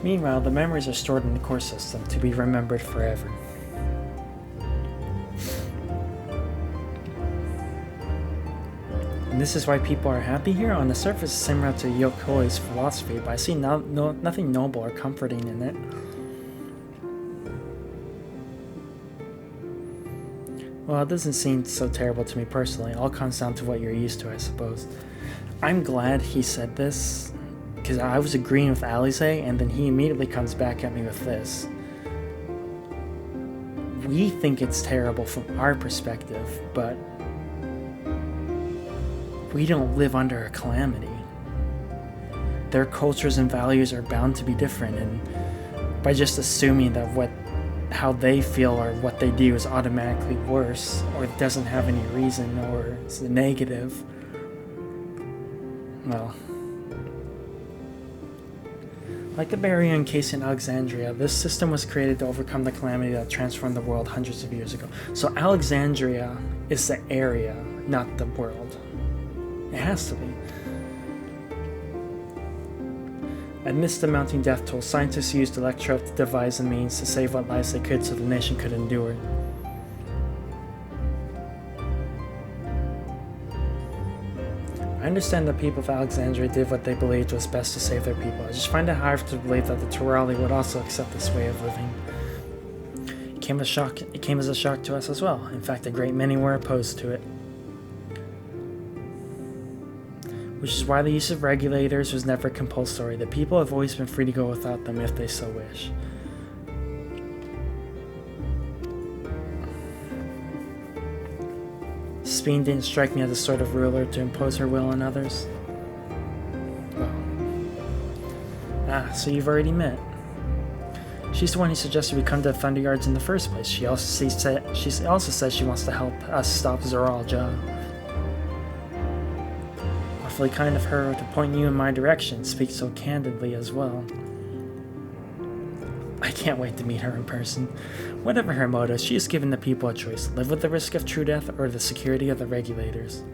Meanwhile, the memories are stored in the core system to be remembered forever. And this is why people are happy here. On the surface, it's similar to Yokoi's philosophy, but I see nothing noble or comforting in it. Well, it doesn't seem so terrible to me personally. It all comes down to what you're used to, I suppose. I'm glad he said this, because I was agreeing with Alize, and then he immediately comes back at me with this. We think it's terrible from our perspective, but we don't live under a calamity. Their cultures and values are bound to be different, and by just assuming that how they feel or what they do is automatically worse, or doesn't have any reason, or is negative, well, like the barrier encased in Alexandria, this system was created to overcome the calamity that transformed the world hundreds of years ago. So Alexandria is the area, not the world. It has to be. Amidst the mounting death toll, scientists used Electro to devise a means to save what lives they could so the nation could endure. I understand the people of Alexandria did what they believed was best to save their people. I just find it hard to believe that the Turali would also accept this way of living. It came as a shock to us as well. In fact, a great many were opposed to it. Which is why the use of regulators was never compulsory. The people have always been free to go without them if they so wish. Speen didn't strike me as the sort of ruler to impose her will on others. Well. So you've already met. She's the one who suggested we come to the Thunder Yards in the first place. She also says she wants to help us stop Zoral Ja. Awfully kind of her to point you in my direction, speak so candidly as well. I can't wait to meet her in person. Whatever her motive, she has given the people a choice: live with the risk of true death or the security of the regulators.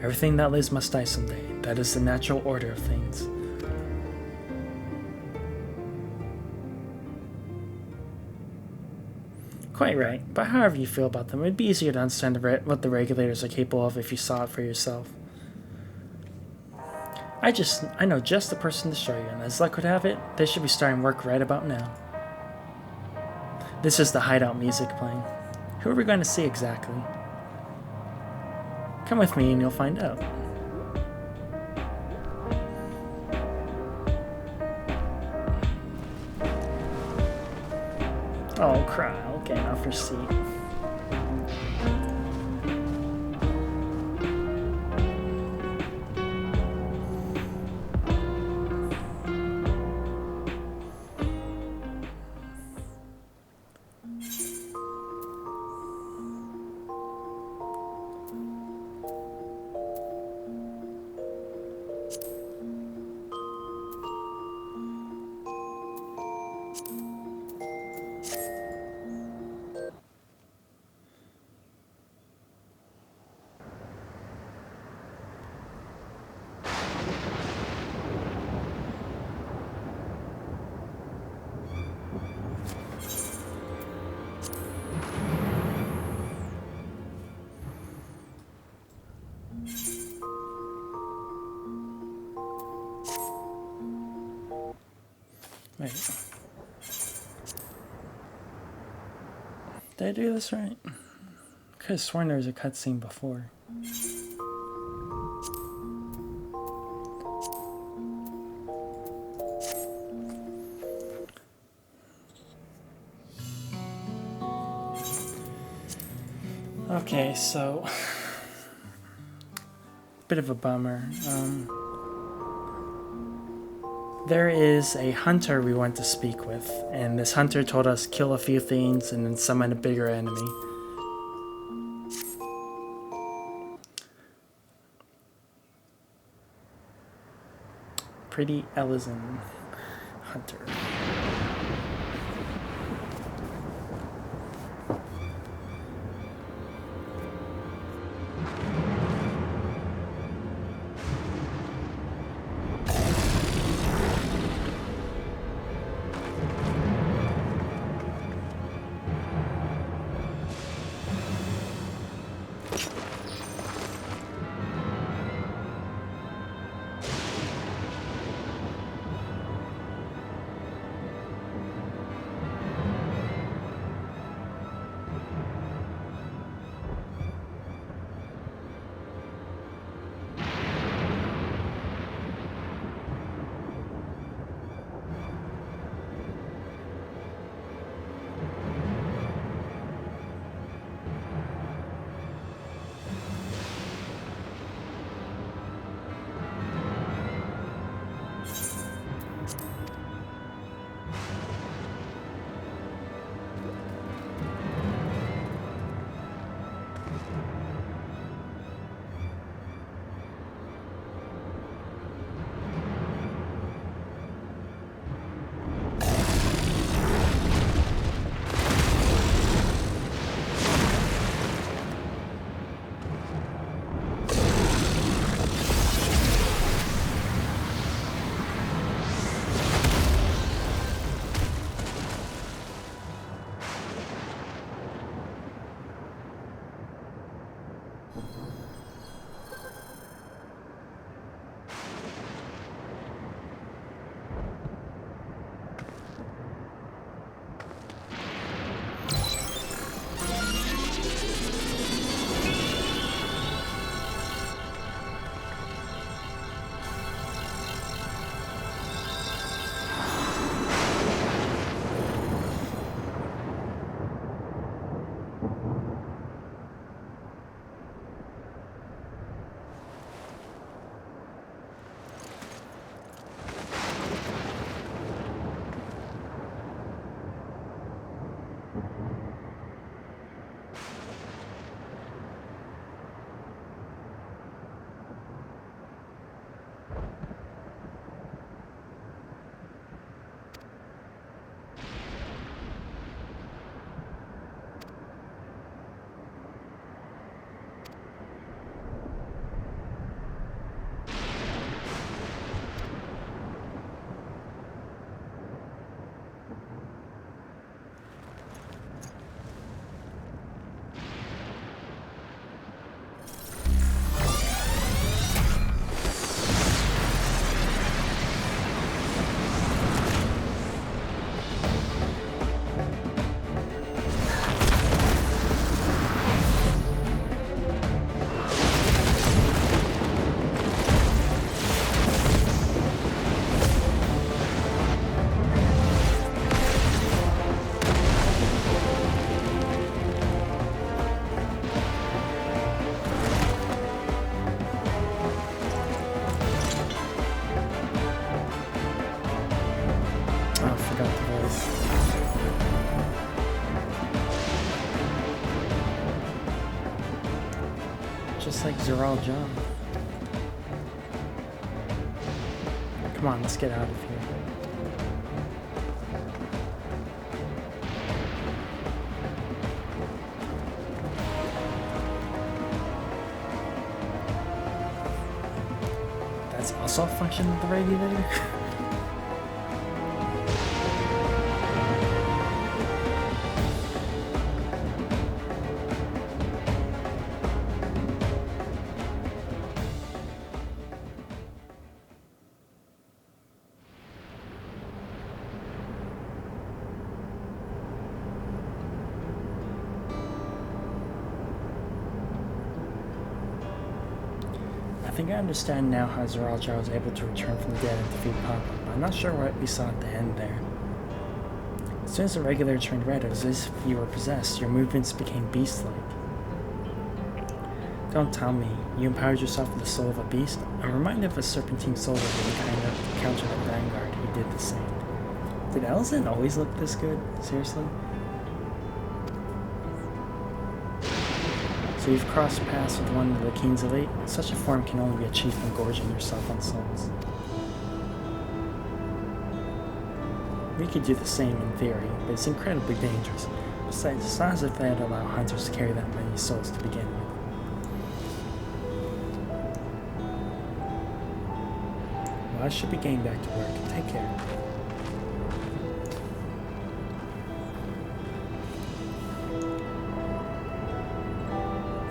Everything that lives must die someday. That is the natural order of things. Quite right, but however you feel about them, it'd be easier to understand what the regulators are capable of if you saw it for yourself. I know just the person to show you, and as luck would have it, they should be starting work right about now. This is the hideout music playing. Who are we going to see exactly? Come with me and you'll find out. Oh, Kyle, getting off her seat. Wait. Did I do this right? I could have sworn there was a cutscene before. Okay, so bit of a bummer. There is a hunter we went to speak with, and this hunter told us kill a few things and then summon a bigger enemy. Pretty Ellison hunter. forgot the voice. Just like Zeral John. Come on, let's get out of here. That's also a function of the regulator. I think I understand now how Zeral was able to return from the dead and defeat Papa, but I'm not sure what we saw at the end there. As soon as the regulator turned red, it was as if you were possessed. Your movements became beast-like. Don't tell me, you empowered yourself with the soul of a beast? I'm reminded of a serpentine soldier who kind of countered the vanguard who did the same. Did Elzen always look this good? Seriously? So you've crossed paths with one of the King's elite. Such a form can only be achieved from gorging yourself on souls. We could do the same in theory, but it's incredibly dangerous. Besides, it's not as if they'd allow hunters to carry that many souls to begin with. Well, I should be getting back to work. Take care.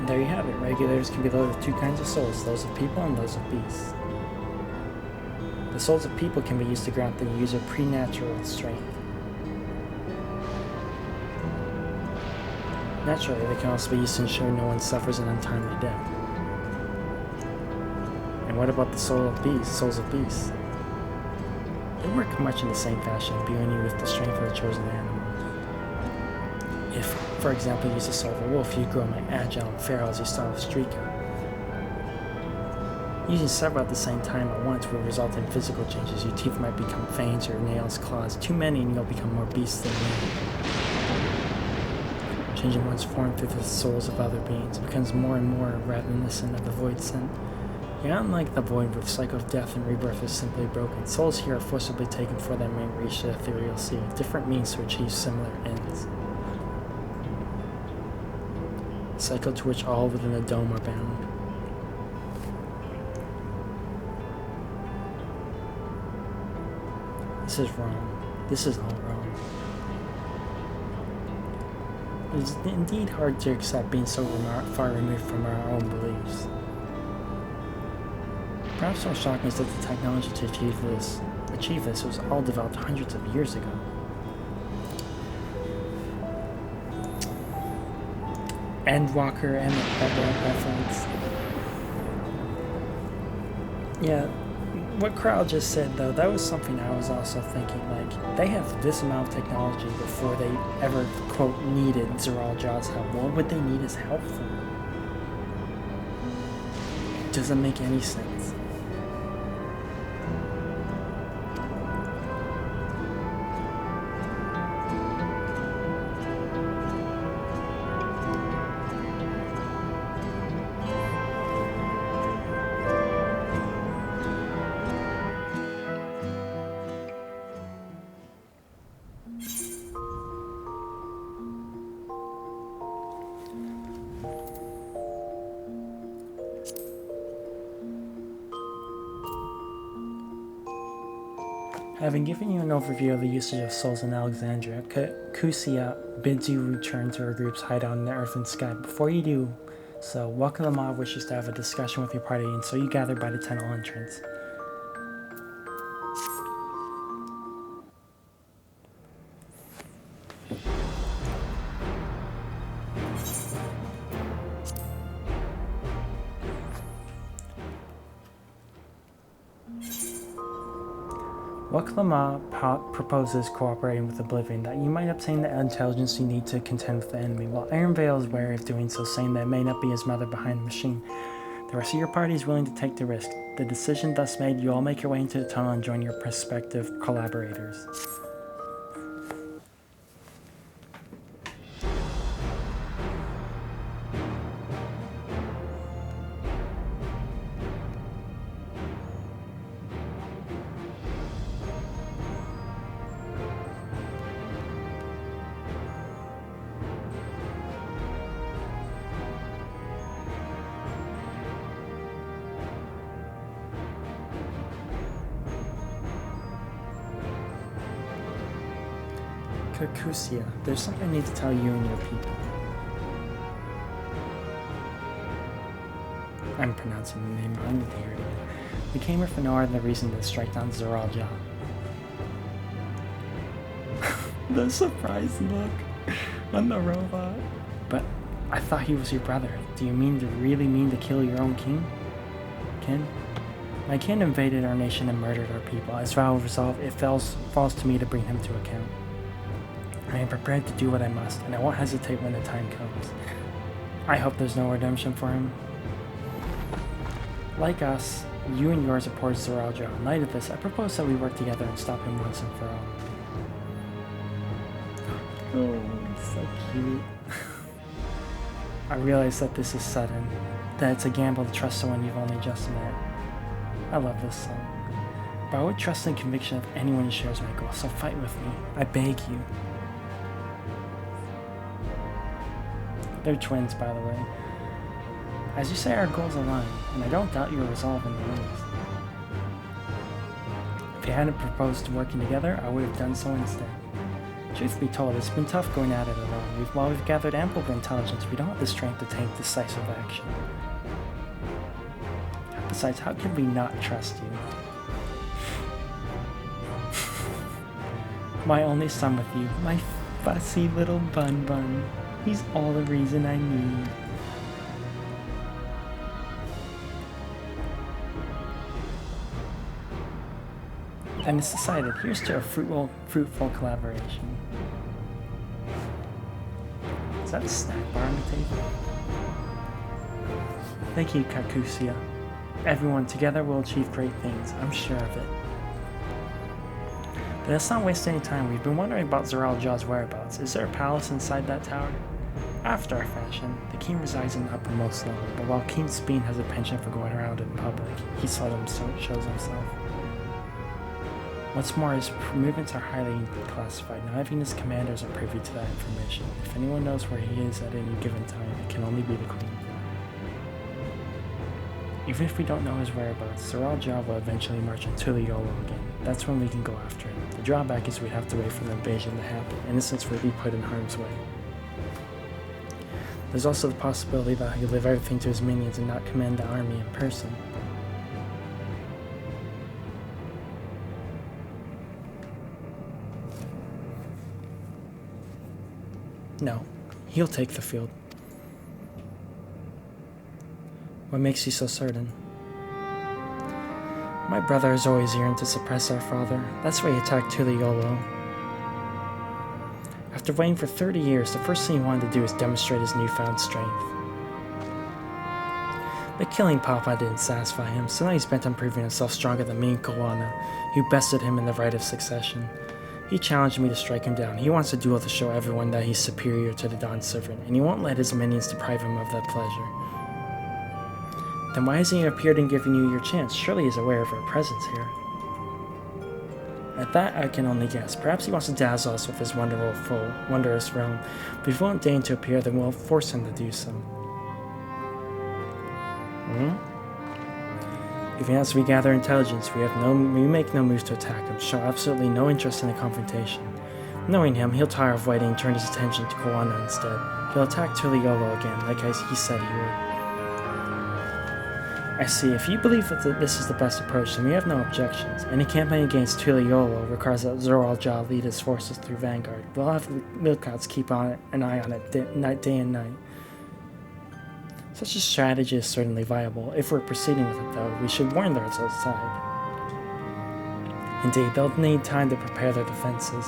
And there you have it. Regulators can be loaded with two kinds of souls, those of people and those of beasts. The souls of people can be used to grant the user preternatural strength. Naturally, they can also be used to ensure no one suffers an untimely death. And what about the souls of beasts? They work much in the same fashion, imbuing you with the strength of the chosen animal. If, for example, you use the soul of a wolf, you grow more agile and feral as you start with Streaker. Using several at the same time at once will result in physical changes. Your teeth might become fangs, your nails, claws. Too many and you'll become more beast than man. Changing one's form through the souls of other beings becomes more and more reminiscent of the void scent. You're not like the void where the cycle of death and rebirth is simply broken. Souls here are forcibly taken before they may reach the ethereal sea, different means to achieve similar ends. A cycle to which all within the dome are bound. This is wrong. This is all wrong. It is indeed hard to accept being so far removed from our own beliefs. Perhaps what's shocking is that the technology to achieve this was all developed hundreds of years ago. Endwalker and that reference. Yeah, what Kral just said though, that was something I was also thinking, like, they have this amount of technology before they ever, quote, needed Zeral Jaw's help. What would they need his help for? It doesn't make any sense. Having given you an overview of the usage of souls in Alexandria, Kusia bids you return to her group's hideout in the earth and sky. Before you do so, Welcome the Mob wishes to have a discussion with your party, and so you gather by the tunnel entrance. Waklama proposes cooperating with Oblivion, that you might obtain the intelligence you need to contend with the enemy, while Ironvale is wary of doing so, saying that it may not be his mother behind the machine. The rest of your party is willing to take the risk. The decision thus made, you all make your way into the tunnel and join your prospective collaborators. Kakusia, there's something I need to tell you and your people. I'm pronouncing the name wrong, I need to hear it again. We came here for no other reason than to strike down Zoral Ja. The surprised look on the robot. But I thought he was your brother. Do you really mean to kill your own king? Kin? My kin invaded our nation and murdered our people. As vow of resolve, it falls to me to bring him to account. I am prepared to do what I must, and I won't hesitate when the time comes. I hope there's no redemption for him. Like us, you and yours are poor Zoral Ja. In light of this, I propose that we work together and stop him once and for all. Oh, so cute. I realize that this is sudden, that it's a gamble to trust someone you've only just met. I love this song. But I would trust in the conviction of anyone who shares my goal, so fight with me. I beg you. They're twins, by the way. As you say, our goals align, and I don't doubt your resolve in the least. If you hadn't proposed working together, I would have done so instead. Truth be told, it's been tough going at it alone. While we've gathered ample intelligence, we don't have the strength to take decisive action. Besides, how can we not trust you? My only son with you, my fussy little bun. He's all the reason I need. And it's decided, here's to a fruitful collaboration. Is that a snack bar on the table? Thank you, Kakusia. Everyone, together we'll achieve great things, I'm sure of it. But let's not waste any time. We've been wondering about Zoral Ja's whereabouts. Is there a palace inside that tower? After our fashion, the king resides in the uppermost level, but while King Speen has a penchant for going around in public, he seldom shows himself. What's more, his movements are highly classified. Not even his commanders are privy to that information. If anyone knows where he is at any given time, it can only be the queen. Even if we don't know his whereabouts, Zoral Ja will eventually march on Tuliolo again. That's when we can go after him. The drawback is we'd have to wait for the invasion to happen. Innocents would be put in harm's way. There's also the possibility that he'll leave everything to his minions and not command the army in person. No, he'll take the field. What makes you so certain? My brother is always yearned to suppress our father. That's why he attacked Tuliolo. After waiting for 30 years, the first thing he wanted to do was demonstrate his newfound strength. But killing Papa didn't satisfy him, so now he's bent on proving himself stronger than me and Kawana, who bested him in the right of succession. He challenged me to strike him down. He wants a duel to show everyone that he's superior to the Dawn Servant, and he won't let his minions deprive him of that pleasure. Then why hasn't he appeared and given you your chance? Surely he's aware of our presence here. At that, I can only guess. Perhaps he wants to dazzle us with his wondrous realm, but if he won't deign to appear, then we'll force him to do so. Even as we gather intelligence, we make no moves to attack him, show absolutely no interest in a confrontation. Knowing him, he'll tire of waiting and turn his attention to Kawana instead. He'll attack Tuliolo again, like he said he would. I see. If you believe that this is the best approach, then we have no objections. Any campaign against Tuliolo requires that Zoral Ja lead his forces through Vanguard. We'll have the Milkouts keep an eye on it day and night. Such a strategy is certainly viable. If we're proceeding with it, though, we should warn those outside. Indeed, they'll need time to prepare their defenses.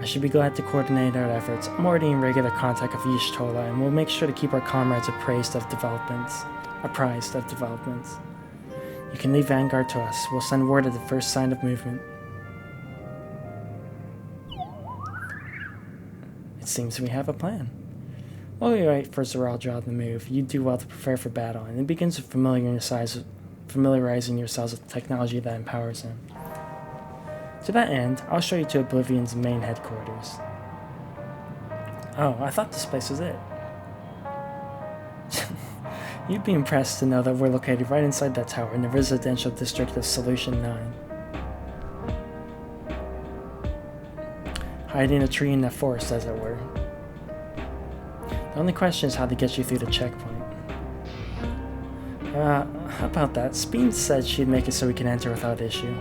I should be glad to coordinate our efforts. I'm already in regular contact with Y'shtola, and we'll make sure to keep our comrades apprised of developments. You can leave Vanguard to us. We'll send word at the first sign of movement. It seems we have a plan. While we wait for Zoral Ja to move, you do well to prepare for battle, and it begins with familiarizing yourselves with the technology that empowers him. To that end, I'll show you to Oblivion's main headquarters. Oh, I thought this place was it. You'd be impressed to know that we're located right inside that tower in the residential district of Solution 9. hiding a tree in the forest, as it were. The only question is how to get you through the checkpoint. How about that? Speen said she'd make it so we can enter without issue.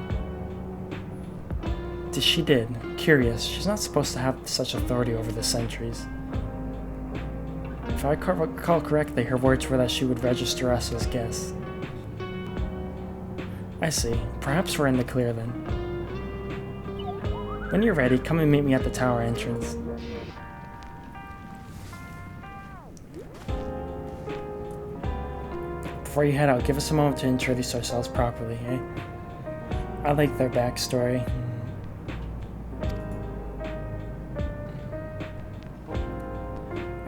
She did. Curious. She's not supposed to have such authority over the sentries. If I recall correctly, her words were that she would register us as guests. I see. Perhaps we're in the clear then. When you're ready, come and meet me at the tower entrance. Before you head out, give us a moment to introduce ourselves properly, eh? I like their backstory.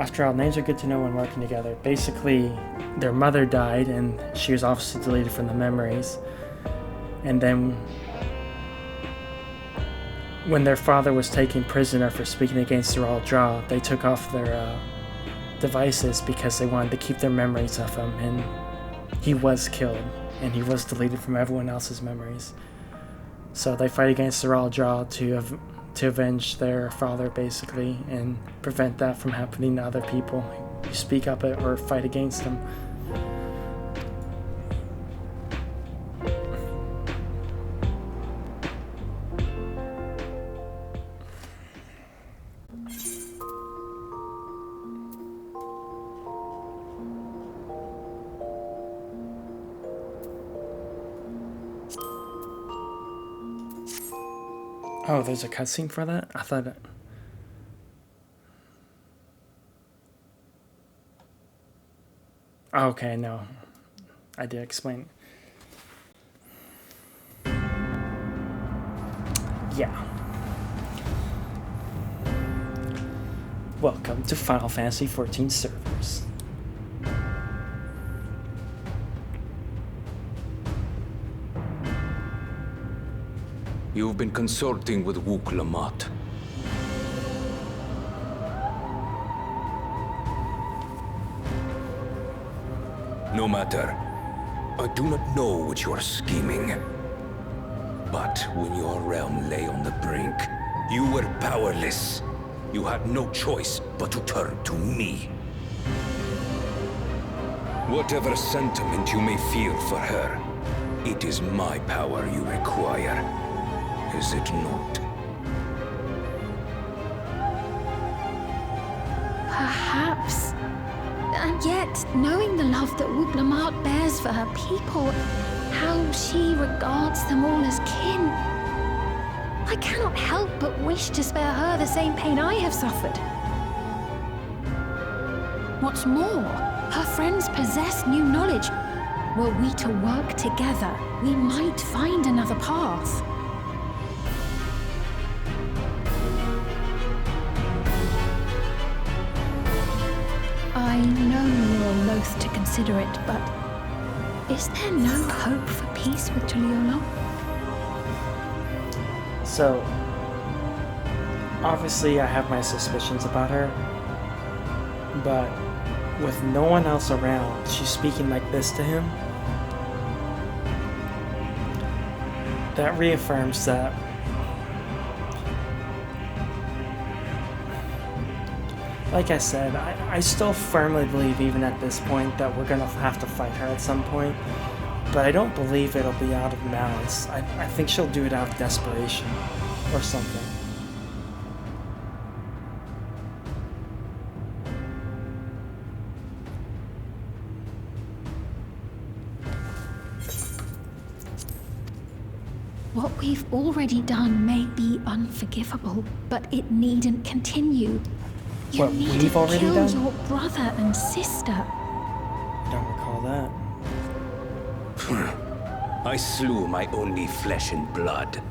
After all, names are good to know when working together. Basically, their mother died, and she was obviously deleted from the memories. And then, when their father was taken prisoner for speaking against the Royal Draw, they took off their devices because they wanted to keep their memories of him, and he was killed, and he was deleted from everyone else's memories. So they fight against the Royal Draw to avenge their father, basically, and prevent that from happening to other people who speak up or fight against them. Oh, there's a cutscene for that? I thought it... Oh, okay, no. I did explain. Yeah. Welcome to Final Fantasy XIV servers. You've been consulting with Wuk Lamat. No matter. I do not know what you are scheming. But when your realm lay on the brink, you were powerless. You had no choice but to turn to me. Whatever sentiment you may feel for her, it is my power you require. Is it not? Perhaps. And yet, knowing the love that Wuk Lamat bears for her people, how she regards them all as kin, I cannot help but wish to spare her the same pain I have suffered. What's more, her friends possess new knowledge. Were we to work together, we might find another path. I know you're loath to consider it, but is there no hope for peace with Tuliyollop? So, obviously I have my suspicions about her, but with no one else around, she's speaking like this to him. That reaffirms that like I said, I still firmly believe, even at this point, that we're gonna have to fight her at some point. But I don't believe it'll be out of malice. I think she'll do it out of desperation. Or something. What we've already done may be unforgivable, but it needn't continue. You What we've already killed done? your brother and sister. I don't recall that. I slew my only flesh and blood.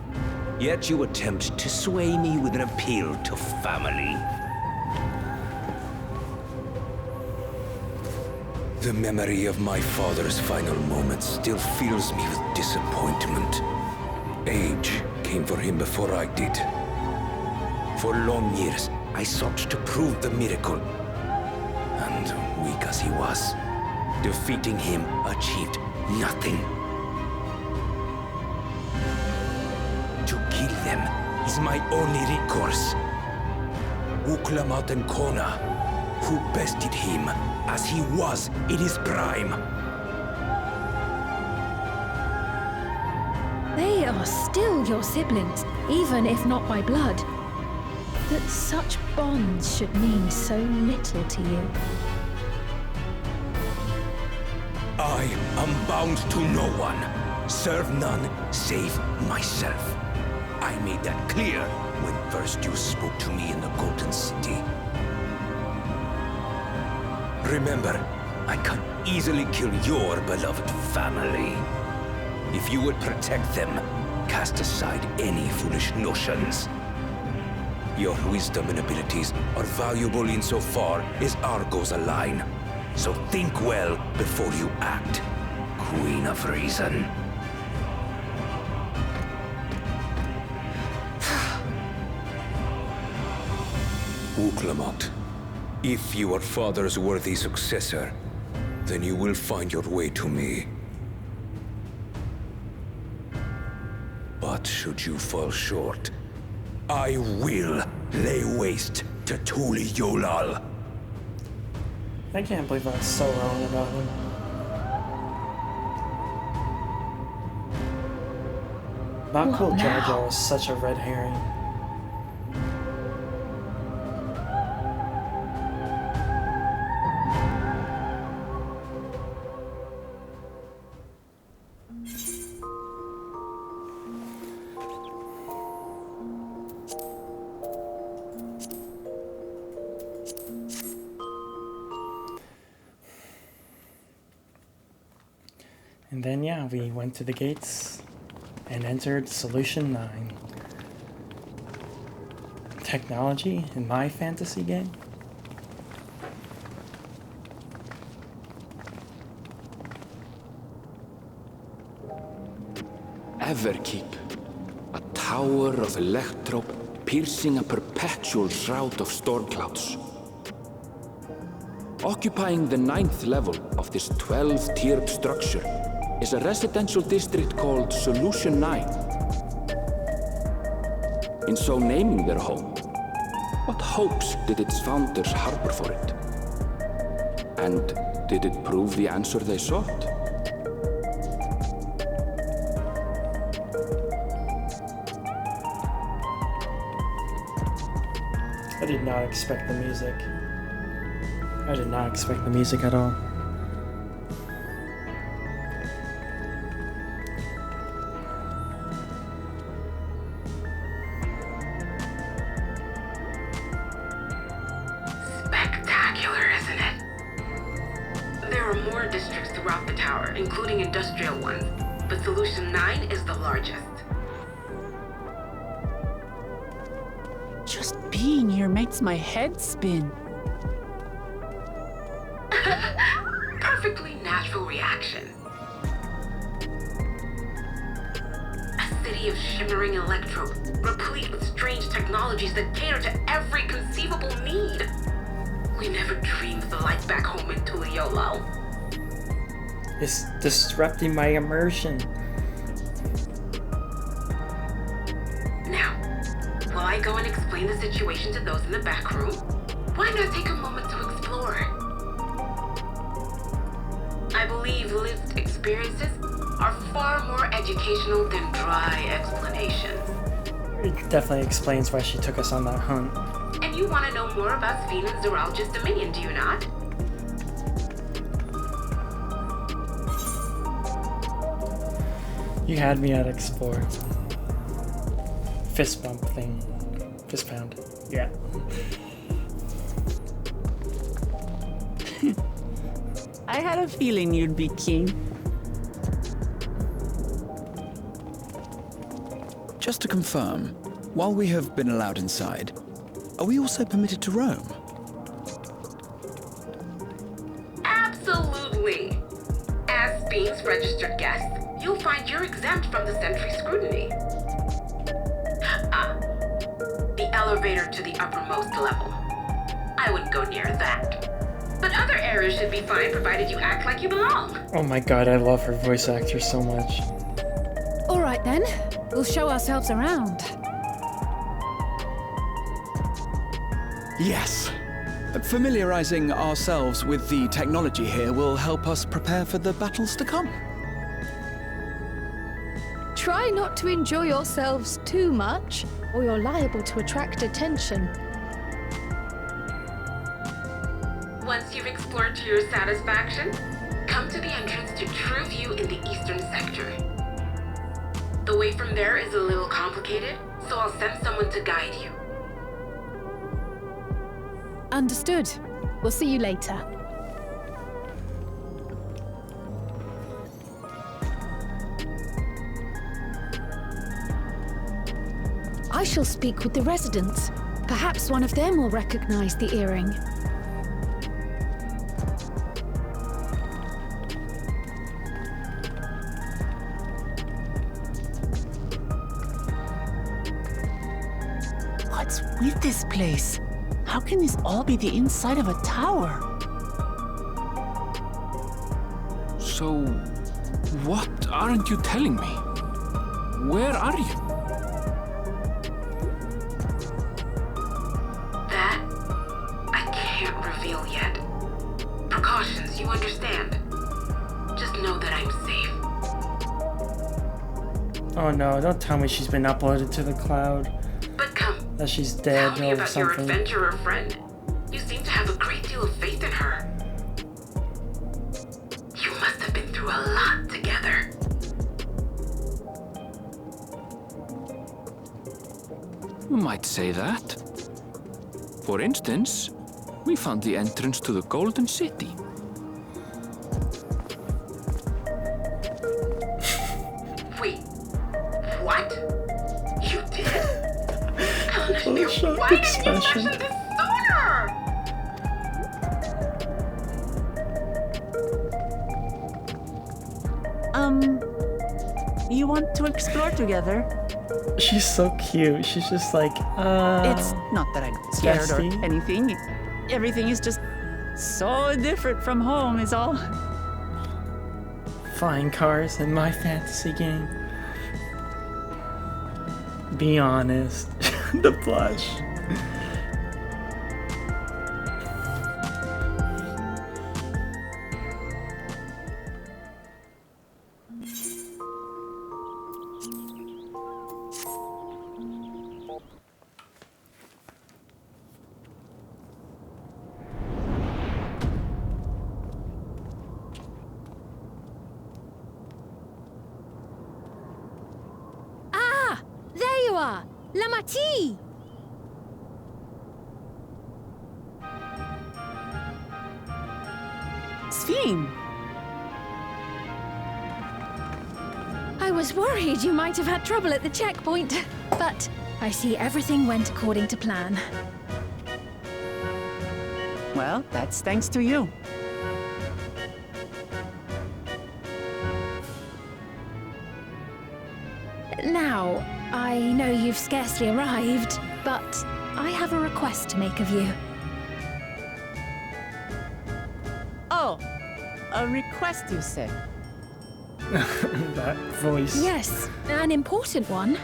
Yet you attempt to sway me with an appeal to family. The memory of my father's final moments still fills me with disappointment. Age came for him before I did. For long years, I sought to prove the miracle. And weak as he was, defeating him achieved nothing. To kill them is my only recourse. Uklamat and Kona, who bested him as he was in his prime. They are still your siblings, even if not by blood. That such bonds should mean so little to you. I am bound to no one. Serve none save myself. I made that clear when first you spoke to me in the Golden City. Remember, I can easily kill your beloved family. If you would protect them, cast aside any foolish notions. Your wisdom and abilities are valuable insofar as our goals align. So think well before you act, Queen of Reason. Uklamat, if you are father's worthy successor, then you will find your way to me. But should you fall short, I will lay waste to Tuli Yolal. I can't believe I was so wrong about him. Not cool Jar Jar is such a red herring. And then, yeah, we went to the gates and entered Solution 9. Technology in my fantasy game? Everkeep, a tower of electrope piercing a perpetual shroud of storm clouds. Occupying the 9th level of this 12-tiered structure is a residential district called Solution 9. In so naming their home, what hopes did its founders harbor for it? And did it prove the answer they sought? I did not expect the music. I did not expect the music at all. Spectacular, isn't it? There are more districts throughout the tower, including industrial ones, but Solution 9 is the largest. Just being here makes my head spin. Perfectly natural reaction. A city of shimmering electrodes, replete with strange technologies that cater to every conceivable need. We never dreamed of the life back home in Tuliolal. It's disrupting my immersion. Now, while I go and explain the situation to those in the back room, why not take a moment to explore? I believe lived experiences are far more educational than dry explanations. It definitely explains why she took us on that hunt. And you want to know more about Sven and Zoralja's dominion, do you not? You had me at explore. Fist bump thing. Fist pound. Yeah. I had a feeling you'd be keen. Just to confirm, while we have been allowed inside, are we also permitted to roam? Absolutely. As Sven's registered guest, you'll find you're exempt from the sentry scrutiny. The elevator to the uppermost level. I wouldn't go near that. But other areas should be fine provided you act like you belong. Oh my god, I love her voice actor so much. All right then, we'll show ourselves around. Yes. Familiarizing ourselves with the technology here will help us prepare for the battles to come. Try not to enjoy yourselves too much, or you're liable to attract attention. Once you've explored to your satisfaction, come to the entrance to True View in the eastern sector. The way from there is a little complicated, so I'll send someone to guide you. Understood. We'll see you later. I shall speak with the residents. Perhaps one of them will recognize the earring. What's with this place? How can this all be the inside of a tower? So, what aren't you telling me? Where are you? That, I can't reveal yet. Precautions, you understand. Just know that I'm safe. Oh no, don't tell me she's been uploaded to the cloud. But come, That she's dead tell me or about your something. adventurer friend. You seem to have a great deal of faith in her. You must have been through a lot together. You might say that. For instance, we found the entrance to the Golden City. Wait, what? You did? What a shocked Why didn't you expression. mention this sooner? You want to explore together? She's so cute. She's just like, It's not that I'm scared or bestie? anything. Everything is just so different from home is all. flying cars in my fantasy game. Be honest. The blush. Lamati! Sphene! I was worried you might have had trouble at the checkpoint, but I see everything went according to plan. Well, that's thanks to you. Now, I know you've scarcely arrived, but I have a request to make of you. Oh, a request, you say? That voice. Yes, an important one.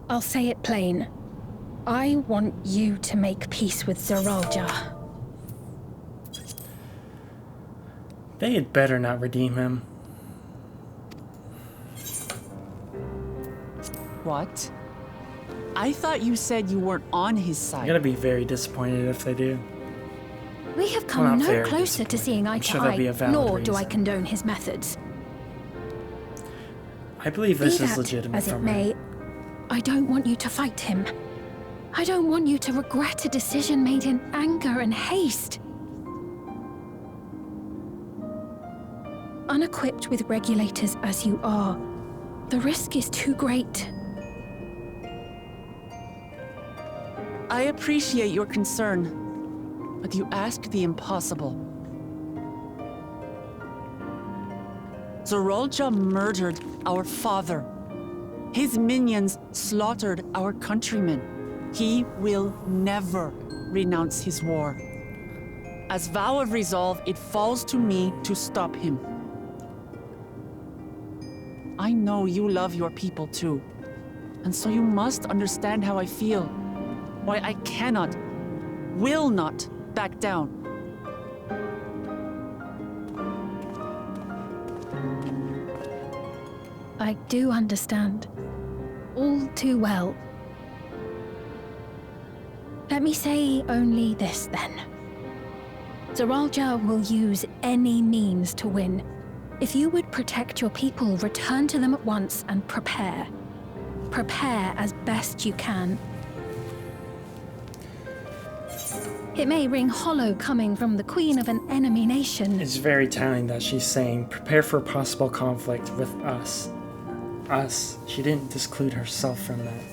I'll say it plain. I want you to make peace with Zoralja. They had better not redeem him. What? I thought you said you weren't on his I'm side. gonna be very disappointed if they do. We have Well, come not no very closer to seeing eye I'm to sure there'll be eye, a valid nor do I reason. condone his methods. I believe this Be is that legitimate as it from her. may, I don't want you to fight him. I don't want you to regret a decision made in anger and haste. Unequipped with regulators as you are, the risk is too great. I appreciate your concern, but you asked the impossible. Zoralja murdered our father. His minions slaughtered our countrymen. He will never renounce his war. As vow of resolve, it falls to me to stop him. I know you love your people too, and so you must understand how I feel. Why I cannot, will not back down. I do understand. All too well. Let me say only this then. Zoralja will use any means to win. If you would protect your people, return to them at once and prepare. Prepare as best you can. It may ring hollow coming from the queen of an enemy nation. It's very telling that she's saying, prepare for possible conflict with us. Us. She didn't disclude herself from that.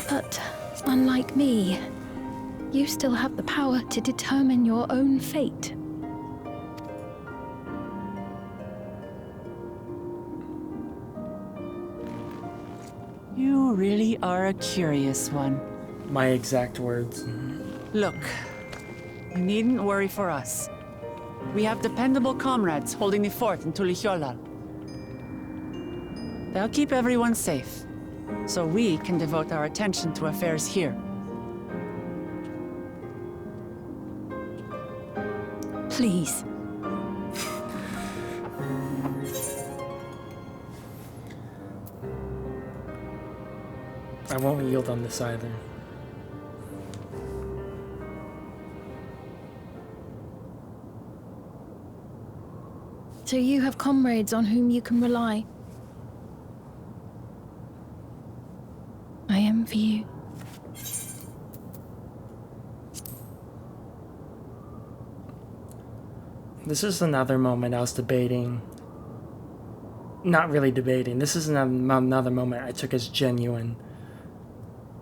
But unlike me, you still have the power to determine your own fate. You really are a curious one. My exact words. Look, you needn't worry for us. We have dependable comrades holding the fort in Tulihyolal. They'll keep everyone safe, so we can devote our attention to affairs here. Please. I won't yield on this either. So you have comrades on whom you can rely. I envy you. This is another moment I was debating. Not really debating. This is another moment I took as genuine.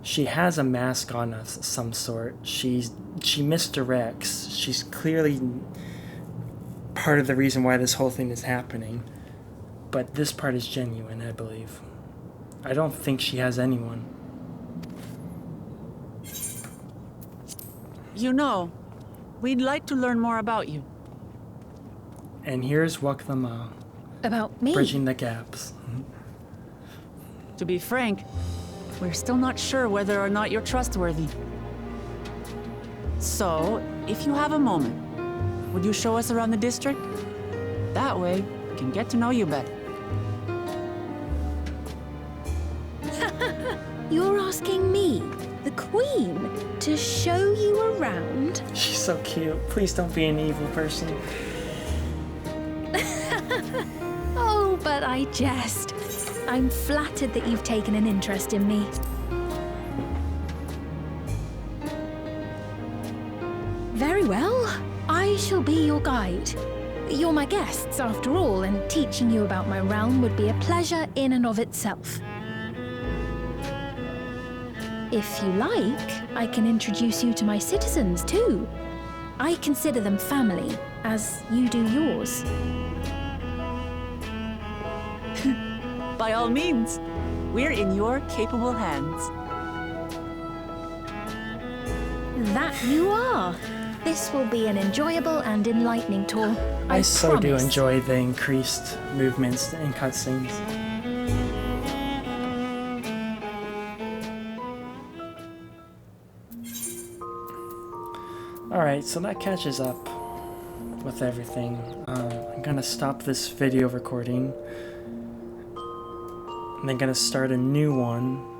She has a mask on of some sort. She misdirects. She's clearly part of the reason why this whole thing is happening. But this part is genuine, I believe. I don't think she has anyone. You know, we'd like to learn more about you. And here's Waklama. About me? Bridging the gaps. To be frank, we're still not sure whether or not you're trustworthy. So, if you have a moment, would you show us around the district? That way, we can get to know you better. You're asking me, the Queen, to show you around? She's so cute. Please don't be an evil person. Oh, but I jest. I'm flattered that you've taken an interest in me. Very well. I shall be your guide. You're my guests, after all, and teaching you about my realm would be a pleasure in and of itself. If you like, I can introduce you to my citizens, too. I consider them family, as you do yours. By all means, we're in your capable hands. That you are. This will be an enjoyable and enlightening tour. I so promise. do enjoy the increased movements and cutscenes. Alright, so that catches up with everything. I'm gonna stop this video recording. And then gonna start a new one